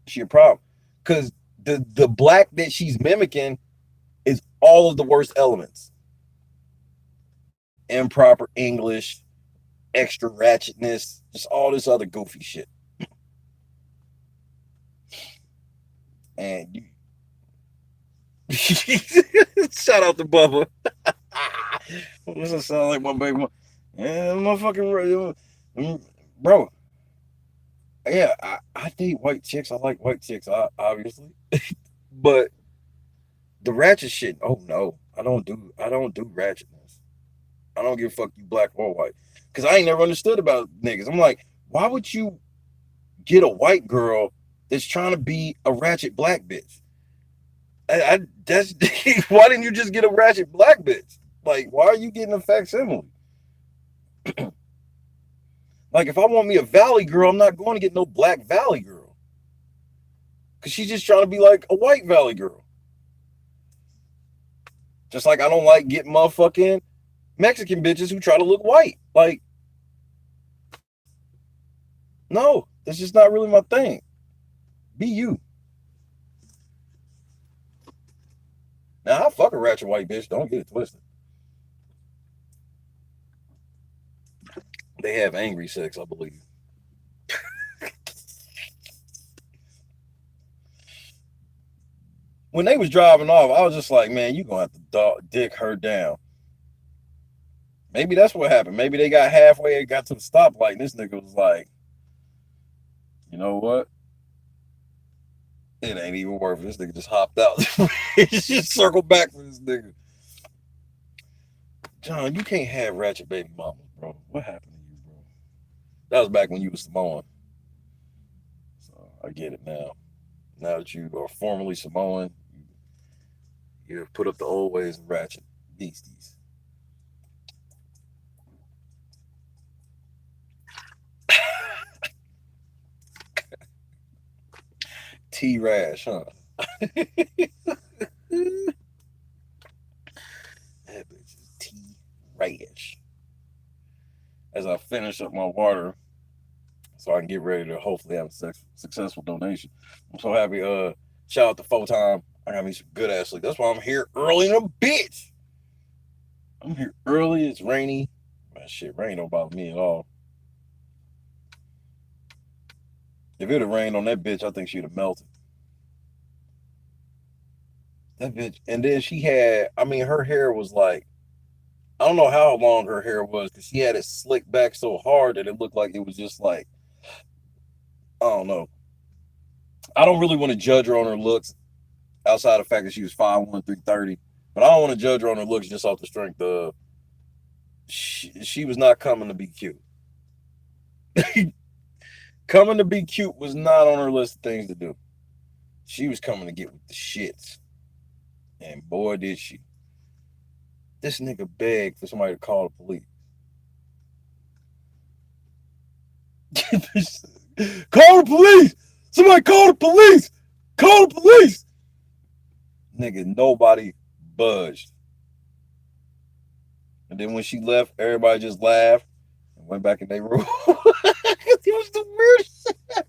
She a problem. Because the black that she's mimicking is all of the worst elements. Improper English, extra ratchetness, just all this other goofy shit. And you shout out to Bubba. This doesn't sound like my baby mom. Yeah, motherfucking bro. Yeah, I date white chicks. I like white chicks, obviously. But the ratchet shit, oh no. I don't do ratchetness. I don't give a fuck you black or white. Cause I ain't never understood about niggas. I'm like, why would you get a white girl that's trying to be a ratchet black bitch? That's why didn't you just get a ratchet black bitch? Like, why are you getting a facsimile? Like, if I want me a valley girl, I'm not going to get no black valley girl. Because she's just trying to be like a white valley girl. Just like I don't like getting motherfucking Mexican bitches who try to look white. Like, no, that's just not really my thing. Be you. Now, I fuck a ratchet white bitch. Don't get it twisted. They have angry sex, I believe. When they was driving off, I was just like, man, you gonna have to dick her down. Maybe that's what happened. Maybe they got halfway and got to the stoplight, and this nigga was like, you know what? It ain't even worth it. This nigga just hopped out. He just circled back for this nigga. John, you can't have ratchet baby mama, bro. What happened to you, bro? That was back when you was Samoan. So I get it now. Now that you are formally Samoan, you have put up the old ways of ratchet beasties. T-Rash, huh? That bitch is T-Rash. As I finish up my water, so I can get ready to hopefully have a successful donation. I'm so happy. Shout out to Photon. I got me some good ass sleep. That's why I'm here early in a bitch. I'm here early. It's rainy. Man, shit, rain don't bother me at all. If it had rained on that bitch, I think she'd have melted. That bitch. And then she had, I mean, her hair was like, I don't know how long her hair was because she had it slicked back so hard that it looked like it was just like, I don't know. I don't really want to judge her on her looks outside of the fact that she was 5'1", 330. But I don't want to judge her on her looks just off the strength of she was not coming to be cute. Coming to be cute was not on her list of things to do. She was coming to get with the shits. And boy, did she. This nigga begged for somebody to call the police. Call the police! Somebody call the police! Call the police! Nigga, nobody budged. And then when she left, everybody just laughed and went back in their room. It was the weirdest shit.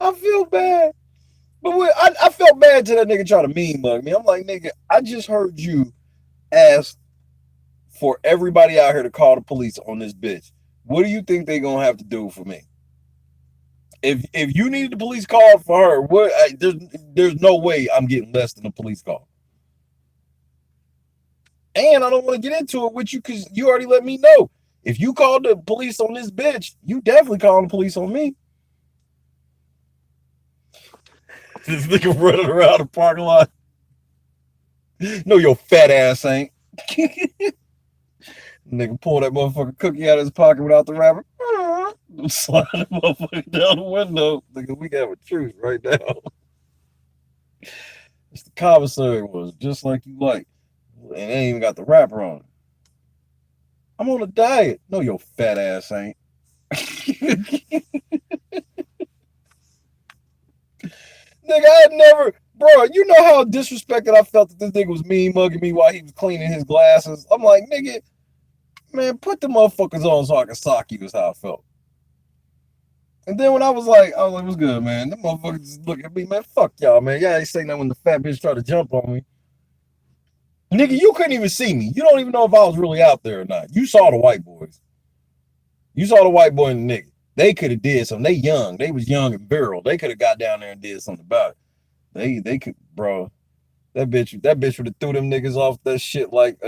I feel bad. But I felt bad to that nigga trying to mean mug me. I'm like, nigga, I just heard you ask for everybody out here to call the police on this bitch. What do you think they gonna have to do for me? If you needed the police call for her, there's no way I'm getting less than a police call. And I don't want to get into it with you because you already let me know. If you called the police on this bitch, you definitely calling the police on me. This nigga running around the parking lot. No, your fat ass ain't. Nigga pull that motherfucking cookie out of his pocket without the wrapper. Slide the motherfucker down the window. Nigga, we have a truce right now. It's the commissary was just like you like. And they ain't even got the wrapper on it. I'm on a diet. No, your fat ass ain't. Nigga, I had never, bro, you know how disrespected I felt that this nigga was mean mugging me while he was cleaning his glasses. I'm like, nigga, man, put the motherfuckers on so I can sock you is how I felt. And then when I was like, what's good, man? The motherfuckers just look at me, man, fuck y'all, man. Y'all ain't saying that when the fat bitch tried to jump on me. Nigga, you couldn't even see me. You don't even know if I was really out there or not. You saw the white boys. You saw the white boy and the nigga. They could have did something. They young. They was young and virile. They could have got down there and did something about it. They could, bro. That bitch would have threw them niggas off that shit like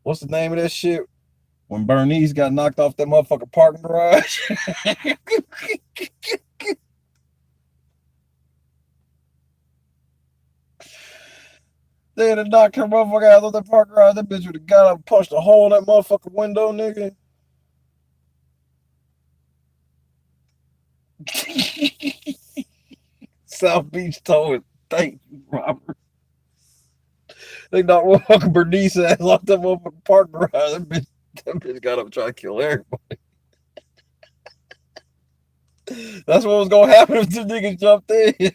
what's the name of that shit? When Bernice got knocked off that motherfucking parking garage. They had to knock her motherfucker out of that park garage. That bitch would have got up and punched a hole in that motherfucking window, nigga. South Beach told it. Thank you, Robert. They knocked motherfucking Bernice ass off that motherfucking park garage. That bitch got up and tried to kill everybody. That's what was gonna happen if the niggas jumped in.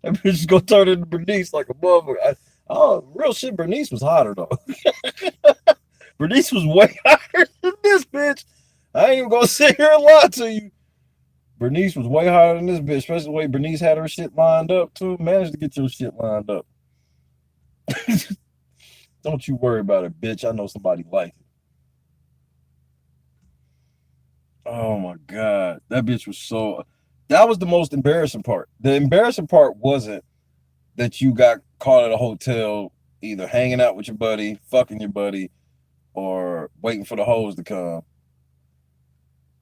That bitch is gonna turn into Bernice like a motherfucker. Oh, real shit, Bernice was hotter though. Bernice was way hotter than this bitch. I ain't even gonna sit here and lie to you. Bernice was way hotter than this bitch, especially the way Bernice had her shit lined up too. Managed to get your shit lined up. Don't you worry about it, bitch. I know somebody like it. Oh my god, that bitch was so. That was the most embarrassing part. The embarrassing part wasn't that you got caught at a hotel, either hanging out with your buddy, fucking your buddy, or waiting for the hoes to come.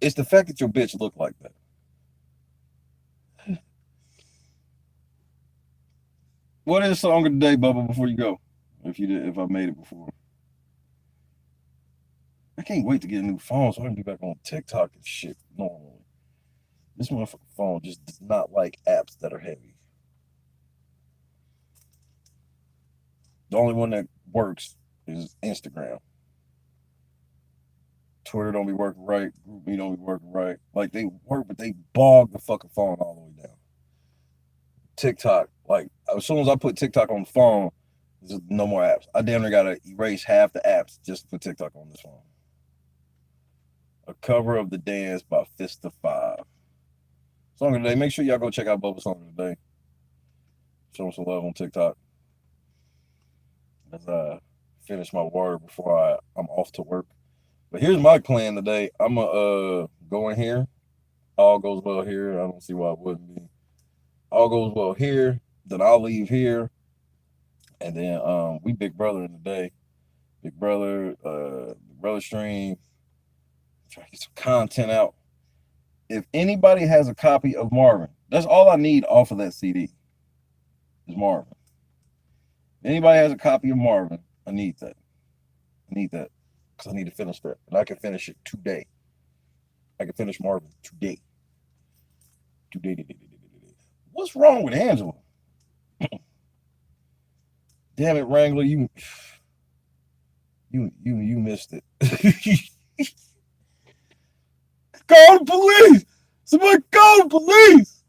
It's the fact that your bitch looked like that. What is the song of the day, Bubba, before you go? If I made it before. I can't wait to get a new phone so I can be back on TikTok and shit normally. This motherfucking phone just does not like apps that are heavy. The only one that works is Instagram. Twitter don't be working right. GroupMe don't be working right. Like they work, but they bog the fucking phone all the way down. TikTok, like as soon as I put TikTok on the phone, there's no more apps. I damn near gotta erase half the apps just to put TikTok on this phone. A cover of the dance by Fist of Five. Song of the day. Make sure y'all go check out Bubba's song of the day. Show him some love on TikTok. As I finish my water before I'm off to work. But here's my plan today. I'm gonna go in here. All goes well here. I don't see why it wouldn't be. All goes well here. Then I'll leave here. And then we big brother in the day. Big brother stream. Try to get some content out. If anybody has a copy of Marvin, that's all I need off of that CD. Is Marvin. If anybody has a copy of Marvin, I need that. I need that. Because I need to finish that. And I can finish it today. I can finish Marvin today. Today. What's wrong with Angela? Damn it, Wrangler, you missed it. Call the police! Somebody call the police!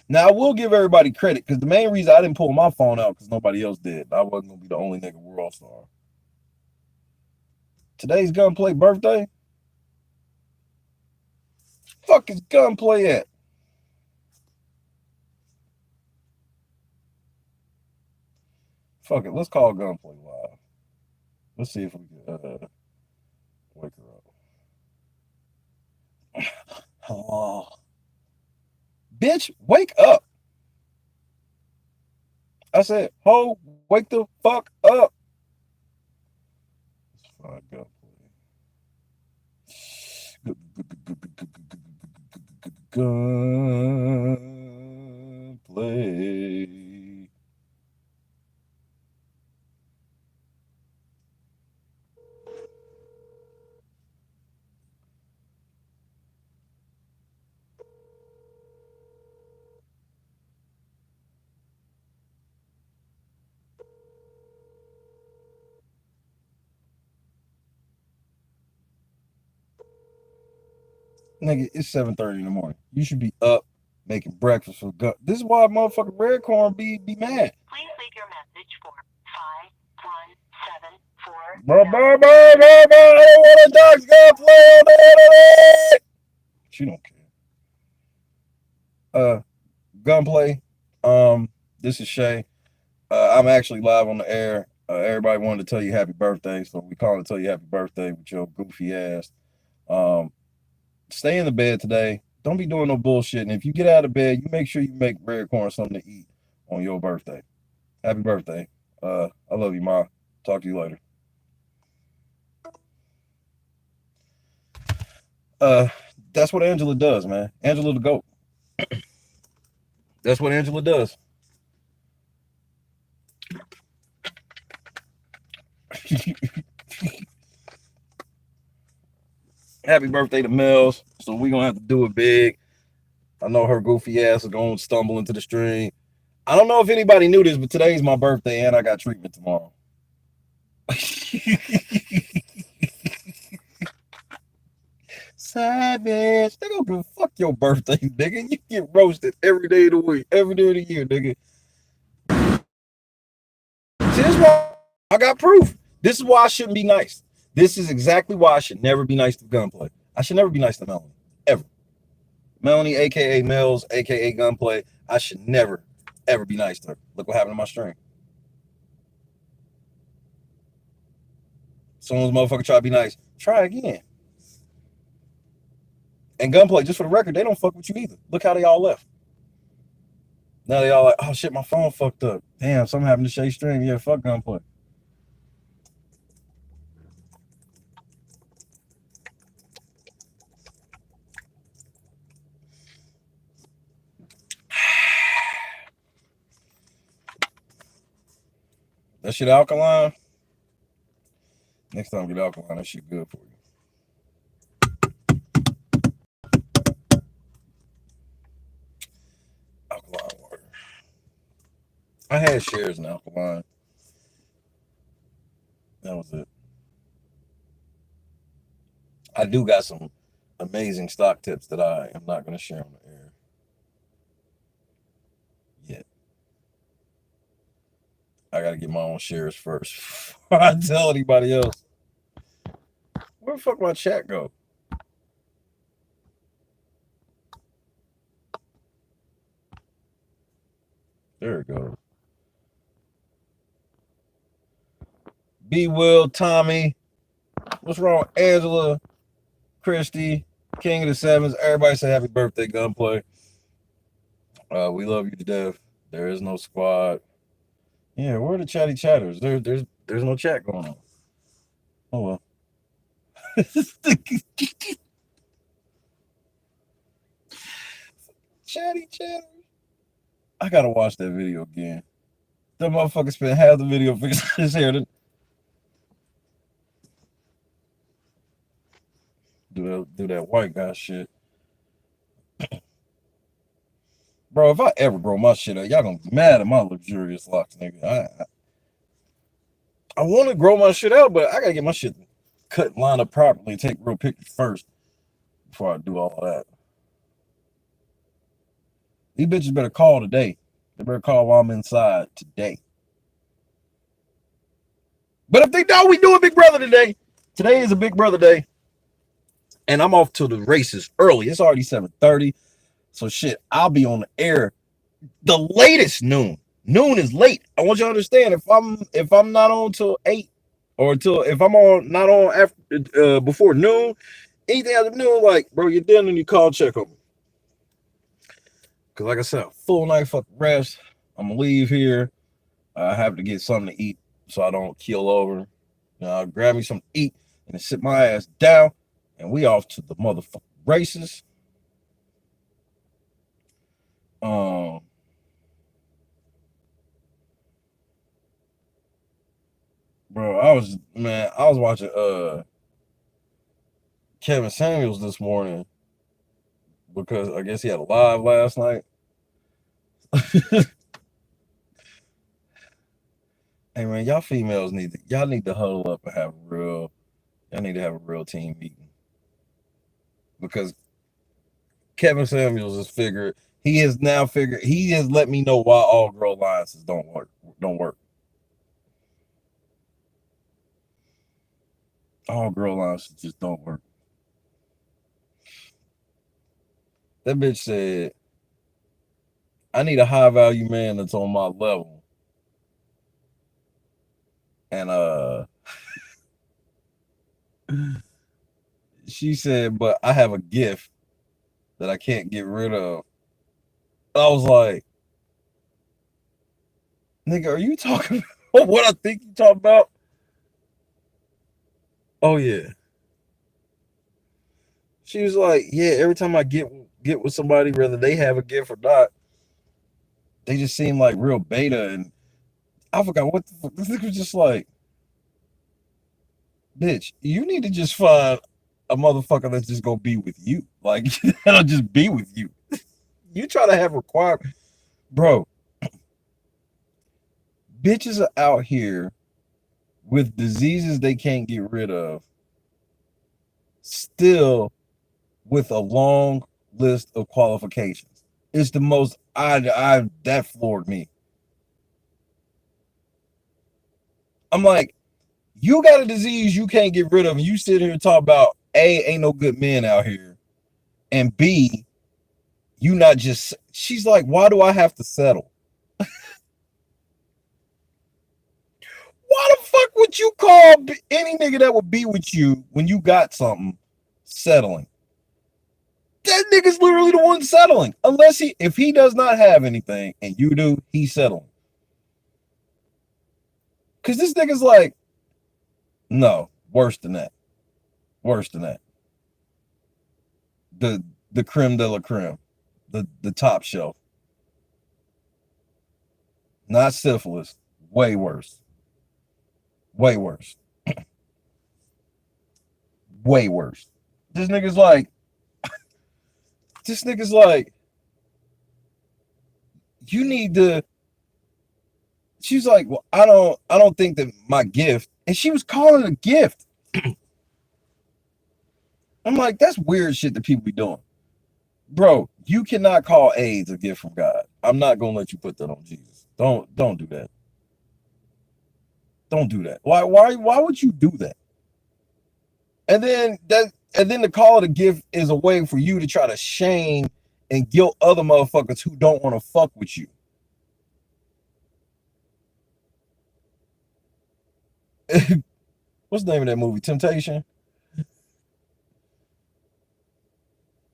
Now I will give everybody credit because the main reason I didn't pull my phone out because nobody else did. I wasn't gonna be the only nigga world star. Today's Gunplay birthday. Fuck is Gunplay at? Fuck it, let's call Gunplay live. Let's see if we can wake her up. Oh. Bitch, wake up. I said, ho, wake the fuck up. Let's find Gunplay. Gunplay. Nigga, it's 7:30 in the morning. You should be up making breakfast for Gun. This is why motherfucking Red Corn be mad. Please leave your message for 5174. I don't want to dox Gunplay on the internet. She don't care. Gunplay. This is Shay. I'm actually live on the air. Everybody wanted to tell you happy birthday, so we call to tell you happy birthday with your goofy ass. Stay in the bed today. Don't be doing no bullshit. And if you get out of bed, you make sure you make Red Corn something to eat on your birthday. Happy birthday. I love you, Ma. Talk to you later. That's what Angela does, man. Angela the GOAT. That's what Angela does. Happy birthday to Mills. So we gonna have to do it big. I know her goofy ass is gonna stumble into the stream. I don't know if anybody knew this, but today's my birthday and I got treatment tomorrow. Savage. They gonna go fuck your birthday, nigga. You get roasted every day of the week, every day of the year, nigga. See, this is why I got proof. This is why I shouldn't be nice. This is exactly why I should never be nice to Gunplay. I should never be nice to Melanie. Ever. Melanie, aka Mills, aka Gunplay. I should never, ever be nice to her. Look what happened to my stream. As soon as motherfucker try to be nice, try again. And Gunplay, just for the record, they don't fuck with you either. Look how they all left. Now they all like, oh shit, my phone fucked up. Damn, something happened to Shay stream. Yeah, fuck Gunplay. That shit alkaline. Next time get alkaline, that shit good for you. Alkaline water. I had shares in alkaline. That was it. I do got some amazing stock tips that I am not going to share on the air yet. I got to get my own shares first before I tell anybody else. Where the fuck my chat go? There it goes. B. Will, Tommy. What's wrong? Angela, Christy, King of the Sevens. Everybody say happy birthday, Gunplay. We love you to death. There is no squad. Yeah, where are the chatty chatters? There's no chat going on. Oh well. Chatty chatter. I gotta watch that video again. That motherfucker spent half the video fixing his hair. Do that white guy shit. Bro, if I ever grow my shit up, y'all gonna be mad at my luxurious locks, nigga. I want to grow my shit out, but I gotta get my shit cut and lined up properly and take real pictures first before I do all of that. These bitches better call today. They better call while I'm inside today. But if they don't, we doing Big Brother today. Today is a Big Brother day. And I'm off to the races early. It's already 7:30. So shit, I'll be on the air the latest noon. Noon is late. I want you to understand if I'm not on till 8 or until if I'm on not on after before noon, anything after noon, like bro, you're done and you call check on me. Cause like I said, full night fucking rest. I'm gonna leave here. I have to get something to eat so I don't keel over. I'll grab me something to eat and sit my ass down, and we off to the motherfucking races. Bro, I was watching Kevin Samuels this morning because I guess he had a live last night. Hey man, y'all females need to huddle up and have y'all need to have a real team meeting. Because Kevin Samuels he has let me know why all girl alliances don't work. All girl alliances just don't work. That bitch said, I need a high value man that's on my level. And she said, but I have a gift that I can't get rid of. I was like, nigga, are you talking about what I think you talking about? Oh yeah. She was like, yeah, every time I get with somebody, whether they have a gift or not, they just seem like real beta, and I forgot what the fuck. This nigga was just like, bitch, you need to just find a motherfucker that's just gonna be with you. Like, that'll just be with you. You try to have requirements. Bro, bitches are out here with diseases they can't get rid of, still with a long list of qualifications. It's the most, I that floored me. I'm like, you got a disease you can't get rid of, and you sit here and talk about A, ain't no good men out here, and B, you not just, she's like, why do I have to settle? Why the fuck would you call any nigga that would be with you when you got something settling? That nigga's literally the one settling. Unless if he does not have anything and you do, he's settling. Cause this nigga's like, no, worse than that. Worse than that. The creme de la creme. The top shelf. Not syphilis. Way worse. Way worse. Way worse. This nigga's like, you need to. She's like, well, I don't think that my gift, and she was calling it a gift. I'm like, that's weird shit that people be doing. Bro, you cannot call AIDS a gift from God. I'm not gonna let you put that on Jesus. Don't do that. Don't do that. Why would you do that? And then to call it a gift is a way for you to try to shame and guilt other motherfuckers who don't want to fuck with you. What's the name of that movie? Temptation?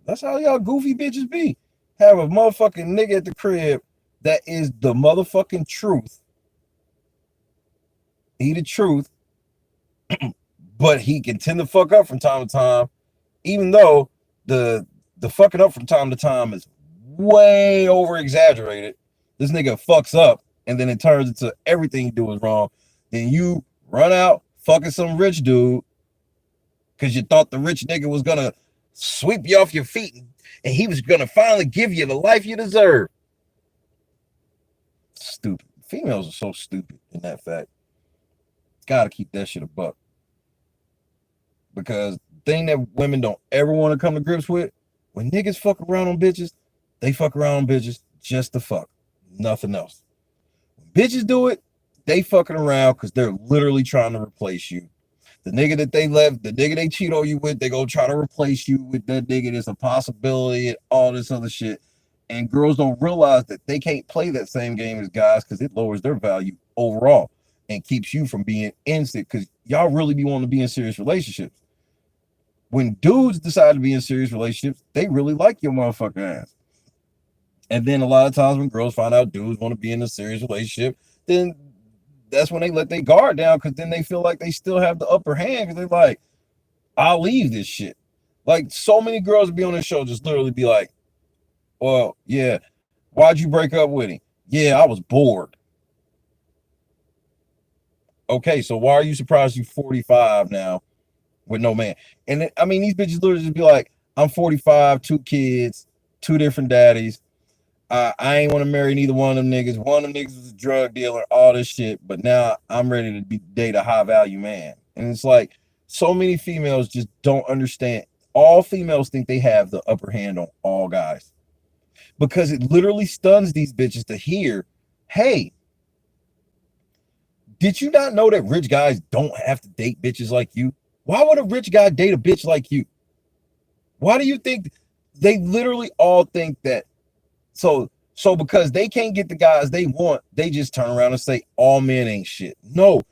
That's how y'all goofy bitches be. Have a motherfucking nigga at the crib that is the motherfucking truth. He the truth. But he can tend to fuck up from time to time, even though the fucking up from time to time is way over exaggerated. This nigga fucks up and then it turns into everything you do is wrong. Then you run out fucking some rich dude because you thought the rich nigga was gonna sweep you off your feet and he was gonna finally give you the life you deserve. Stupid. Females are so stupid in that fact. Gotta keep that shit a buck. Because the thing that women don't ever want to come to grips with, when niggas fuck around on bitches, they fuck around on bitches just to fuck. Nothing else. When bitches do it, they fucking around because they're literally trying to replace you. The nigga that they left, the nigga they cheat on you with, they go try to replace you with that nigga. There's a possibility and all this other shit. And girls don't realize that they can't play that same game as guys because it lowers their value overall and keeps you from being instant because y'all really be wanting to be in serious relationships. When dudes decide to be in serious relationships, they really like your motherfucking ass. And then a lot of times when girls find out dudes want to be in a serious relationship, then that's when they let their guard down because then they feel like they still have the upper hand because they're like, I'll leave this shit. Like so many girls be on this show just literally be like, well, yeah, why'd you break up with him? Yeah, I was bored. Okay, so why are you surprised you're 45 now with no man? And I mean, these bitches literally just be like, I'm 45, 2 kids, 2 different daddies. I ain't want to marry neither one of them niggas. One of them niggas was a drug dealer, all this shit. But now I'm ready to date a high value man. And it's like, so many females just don't understand. All females think they have the upper hand on all guys. Because it literally stuns these bitches to hear, hey, did you not know that rich guys don't have to date bitches like you? Why would a rich guy date a bitch like you? Why do you think they literally all think that? So because they can't get the guys they want, they just turn around and say all men ain't shit. No,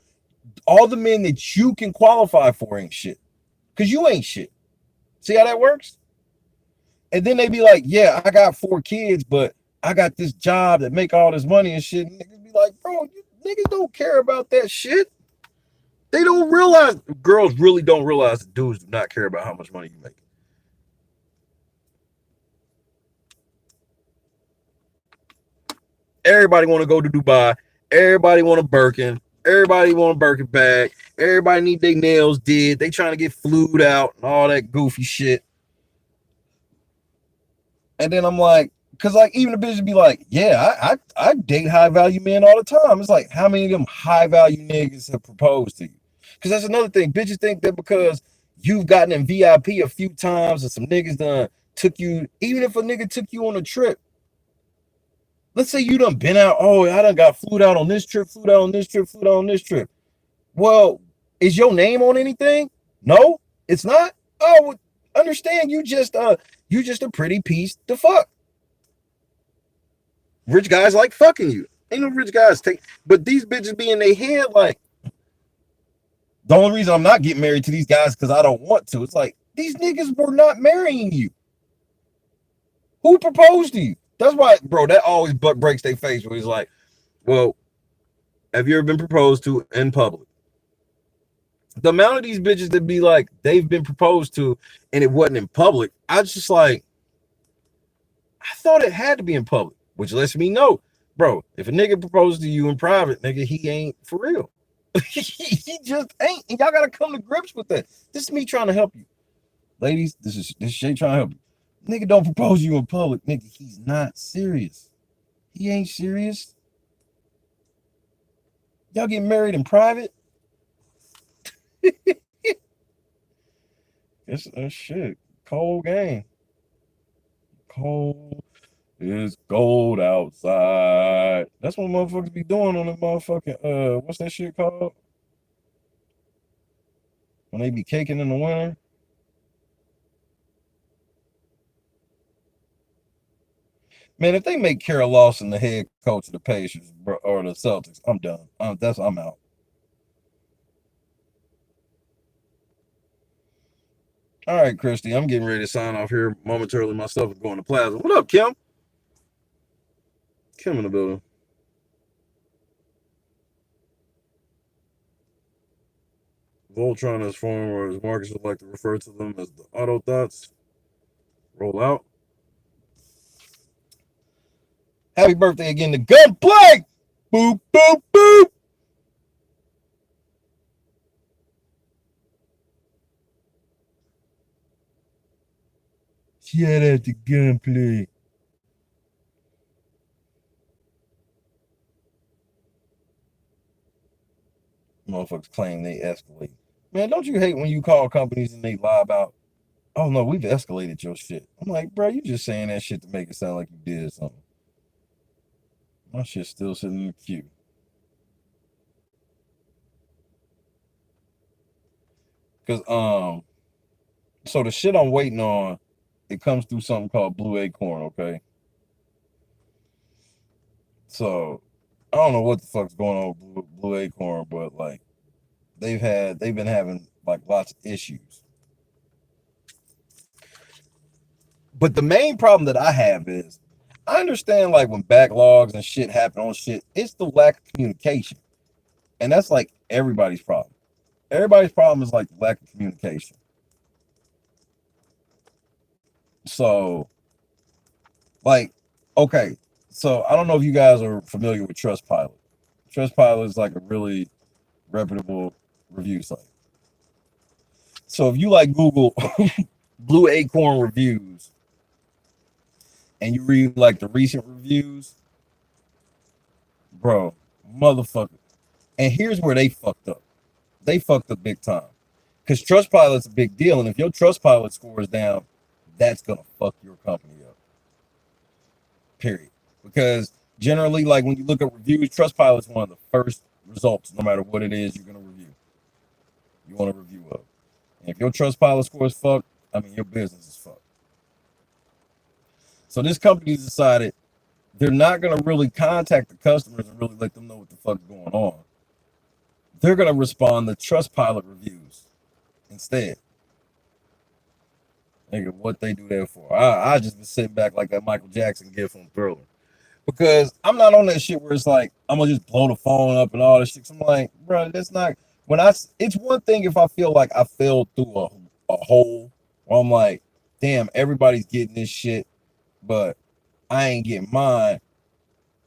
all the men that you can qualify for ain't shit. Because you ain't shit. See how that works? And then they be like, yeah, I got 4 kids, but I got this job that make all this money and shit. And niggas be like, bro, you niggas don't care about that shit. They don't realize, girls really don't realize that dudes do not care about how much money you make. Everybody want to go to Dubai. Everybody want a Birkin. Everybody want a Birkin bag. Everybody need their nails did. They trying to get flued out and all that goofy shit. And then I'm like, because like even the bitches be like, yeah, I date high value men all the time. It's like, how many of them high value niggas have proposed to you? Because that's another thing. Bitches think that because you've gotten in VIP a few times and some niggas done took you, even if a nigga took you on a trip. Let's say you done been out, oh, I done got flued out on this trip, flued out on this trip, flued out on this trip. Well, is your name on anything? No, it's not. Oh, understand you just a pretty piece to fuck. Rich guys like fucking you. Ain't no rich guys take, but these bitches be in their head like, the only reason I'm not getting married to these guys because I don't want to. It's like, these niggas were not marrying you. Who proposed to you? That's why, bro, that always butt breaks their face where he's like, well, have you ever been proposed to in public? The amount of these bitches that be like, they've been proposed to and it wasn't in public, I was just like, I thought it had to be in public, which lets me know, bro, if a nigga proposes to you in private, nigga, he ain't for real. He just ain't. And y'all got to come to grips with that. This is me trying to help you. Ladies, this is Shay trying to help you. Nigga don't propose to you in public. Nigga, he's not serious. He ain't serious. Y'all get married in private? It's a shit. Cold game. Cold. It's cold outside. That's what motherfuckers be doing on the motherfucking what's that shit called? When they be caking in the winter. Man, if they make Carol Lawson the head coach of the Pacers or the Celtics, I'm done. I'm out. All right, Christy, I'm getting ready to sign off here momentarily myself and going to Plaza. What up, Kim? Kim in the building. Voltron is form, or as Marcus would like to refer to them as the auto thoughts. Roll out. Happy birthday again to Gunplay! Boop, boop, boop! Shout out to Gunplay. Motherfuckers claim they escalate. Man, don't you hate when you call companies and they lie about, oh no, we've escalated your shit. I'm like, bro, you just saying that shit to make it sound like you did something. My shit's still sitting in the queue. Cause so the shit I'm waiting on, it comes through something called Blue Acorn, okay? So I don't know what the fuck's going on with Blue Acorn, but like they've been having like lots of issues. But the main problem that I have is I understand like when backlogs and shit happen on shit, it's the lack of communication. And that's like everybody's problem. Everybody's problem is like the lack of communication. So like, okay, so I don't know if you guys are familiar with Trustpilot. Trustpilot is like a really reputable review site. So if you like Google Blue Acorn reviews and you read like the recent reviews, bro, motherfucker. And here's where they fucked up. They fucked up big time. Because Trustpilot's a big deal. And if your Trustpilot score is down, that's going to fuck your company up. Period. Because generally, like when you look at reviews, Trustpilot's one of the first results, no matter what it is you're going to review. You want a review of. And if your Trustpilot score is fucked, I mean, your business is fucked. So this company decided they're not going to really contact the customers and really let them know what the fuck's going on. They're going to respond to Trustpilot reviews instead. Nigga, what they do that for? I just been sitting back like that Michael Jackson gif on Thriller. Because I'm not on that shit where it's like, I'm going to just blow the phone up and all this shit. So I'm like, bro, that's not, it's one thing if I feel like I fell through a hole where I'm like, damn, everybody's getting this shit, but I ain't getting mine.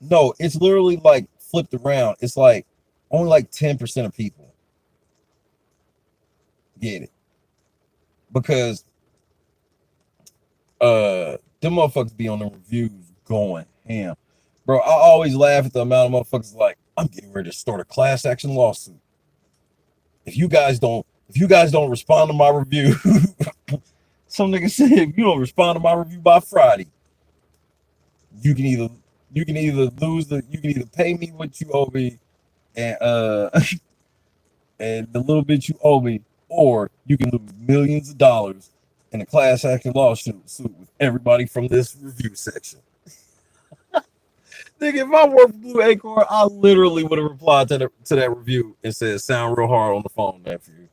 No, it's literally like flipped around. It's like only like 10% of people get it because them motherfuckers be on the reviews going ham. Bro, I always laugh at the amount of motherfuckers like, I'm getting ready to start a class action lawsuit. If you guys don't respond to my review, some nigga said if you don't respond to my review by Friday, you can either you can either pay me what you owe me and and the little bit you owe me, or you can lose millions of dollars in a class action lawsuit with everybody from this review section. Nigga, if I worked for Blue Acorn, I literally would have replied to that review and said, "Sound real hard on the phone, nephew."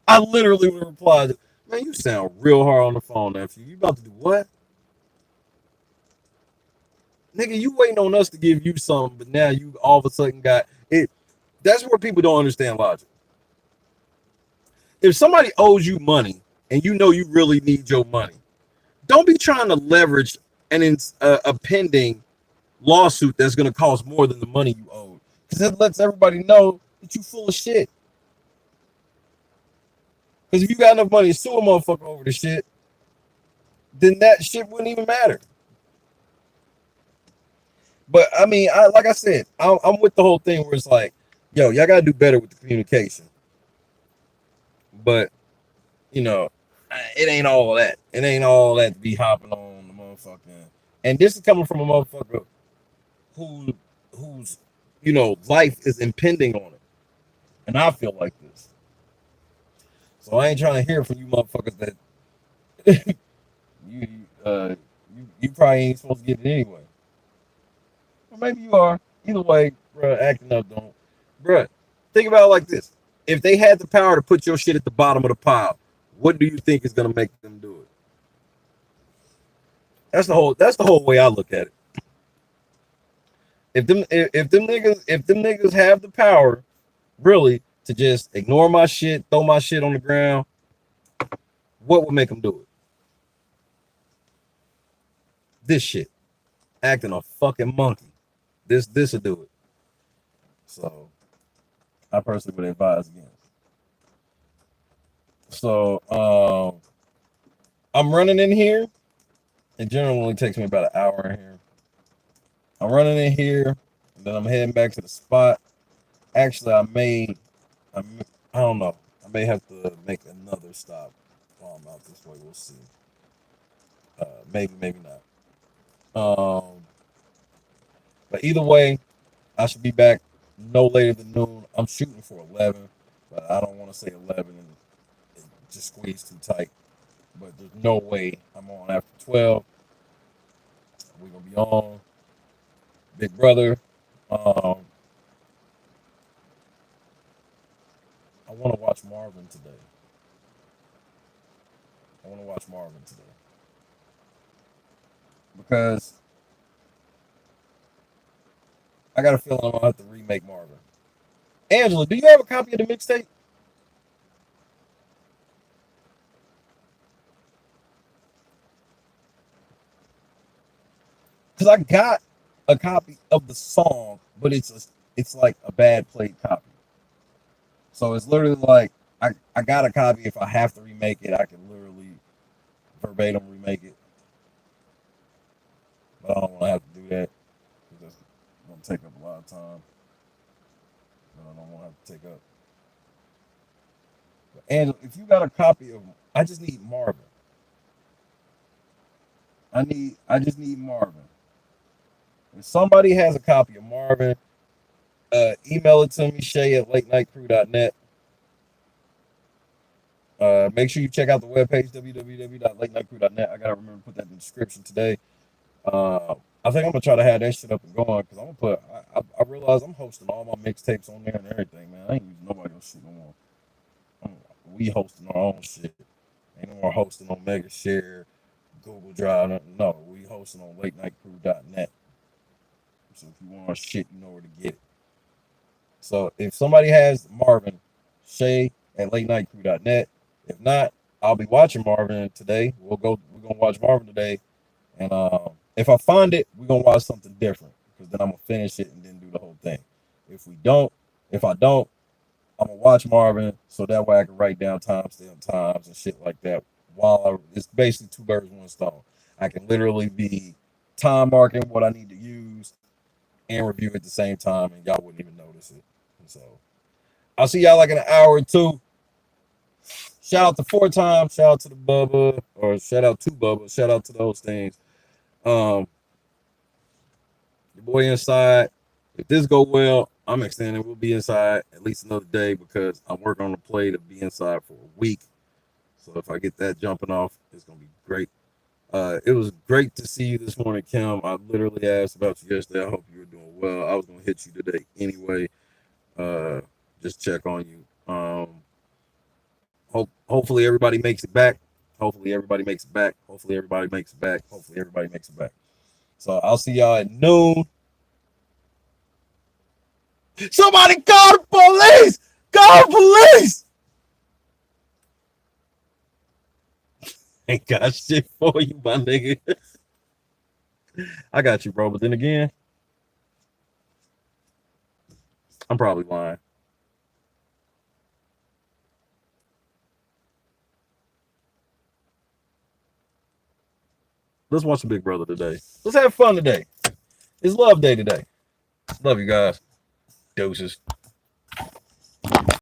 I literally would have replied, "Man, you sound real hard on the phone, nephew. You about to do what? Nigga, you waiting on us to give you something, but now you all of a sudden got it." That's where people don't understand logic. If somebody owes you money and you know you really need your money, don't be trying to leverage a pending lawsuit that's going to cost more than the money you owe, because it lets everybody know that you full of shit. Because if you got enough money to sue a motherfucker over the shit, then that shit wouldn't even matter. But I mean, like I said, I'm with the whole thing where it's like, yo, y'all gotta do better with the communication. But you know, it ain't all that. It ain't all that to be hopping on the motherfucking. And this is coming from a motherfucker who whose life is impending on it, and I feel like this. So I ain't trying to hear from you motherfuckers that you you probably ain't supposed to get it anyway. Or maybe you are. Either way, bro, acting up don't. Bro, think about it like this. If they had the power to put your shit at the bottom of the pile, what do you think is gonna make them do it? That's the whole way I look at it. If them niggas have the power, really, to just ignore my shit, throw my shit on the ground, what would make them do it? This shit. Acting a fucking monkey. This will do it. So I personally would advise against. So I'm running in here. It generally only takes me about an hour in here. I'm running in here, and then I'm heading back to the spot. Actually, I don't know. I may have to make another stop while I'm out this way. We'll see. Maybe not. But either way, I should be back no later than noon. I'm shooting for 11, but I don't want to say 11 and just squeeze too tight. But there's no way I'm on after 12. We're gonna be on. Big brother. I want to watch Marvin today. Because I got a feeling I'm gonna have to remake Marvin. Angela, do you have a copy of the mixtape? Because I got a copy of the song, but it's like a bad played copy. So it's literally like I got a copy. If I have to remake it, I can literally verbatim remake it. But I don't want to have to do that because that's gonna take up a lot of time. But I don't want to have to take up. But Angela, if you got a copy of, I just need Marvin. I just need Marvin. If somebody has a copy of Marvin, email it to me, Shay at latenightcrew.net. Make sure you check out the webpage, www.latenightcrew.net. I got to remember to put that in the description today. I think I'm going to try to have that shit up and going because I'm going to put, I realize I'm hosting all my mixtapes on there and everything, man. I ain't using nobody else's shit no more. We hosting our own shit. Ain't no more hosting on Mega Share, Google Drive. No, we hosting on latenightcrew.net. So if you want our shit, you know where to get it. So if somebody has Marvin, Shay at latenightcrew.net. If not, I'll be watching Marvin today. We're gonna watch Marvin today. And If I find it, we're gonna watch something different because then I'm gonna finish it and then do the whole thing. If I don't, I'm gonna watch Marvin so that way I can write down timestamp times and shit like that. It's basically two birds, one stone. I can literally be time marking what I need to use and review at the same time, and y'all wouldn't even notice it. So I'll see y'all like in an hour or two. Shout out to 4 times, shout out to the Bubba, or shout out to Bubba, shout out to those things. Your boy inside. If this go well, I'm extending. We'll be inside at least another day because I'm working on a play to be inside for a week. So if I get that jumping off, it's gonna be great. It was great to see you this morning, Kim. I literally asked about you yesterday. I hope you were doing well. I was gonna hit you today anyway. Just check on you. Hopefully everybody makes it back. Hopefully everybody makes it back. Hopefully everybody makes it back. Hopefully everybody makes it back. So I'll see y'all at noon. Somebody call the police! Call the police! Ain't got shit for you, my nigga. I got you, bro. But then again, I'm probably lying. Let's watch some Big Brother today. Let's have fun today. It's Love Day today. Love you guys. Doses.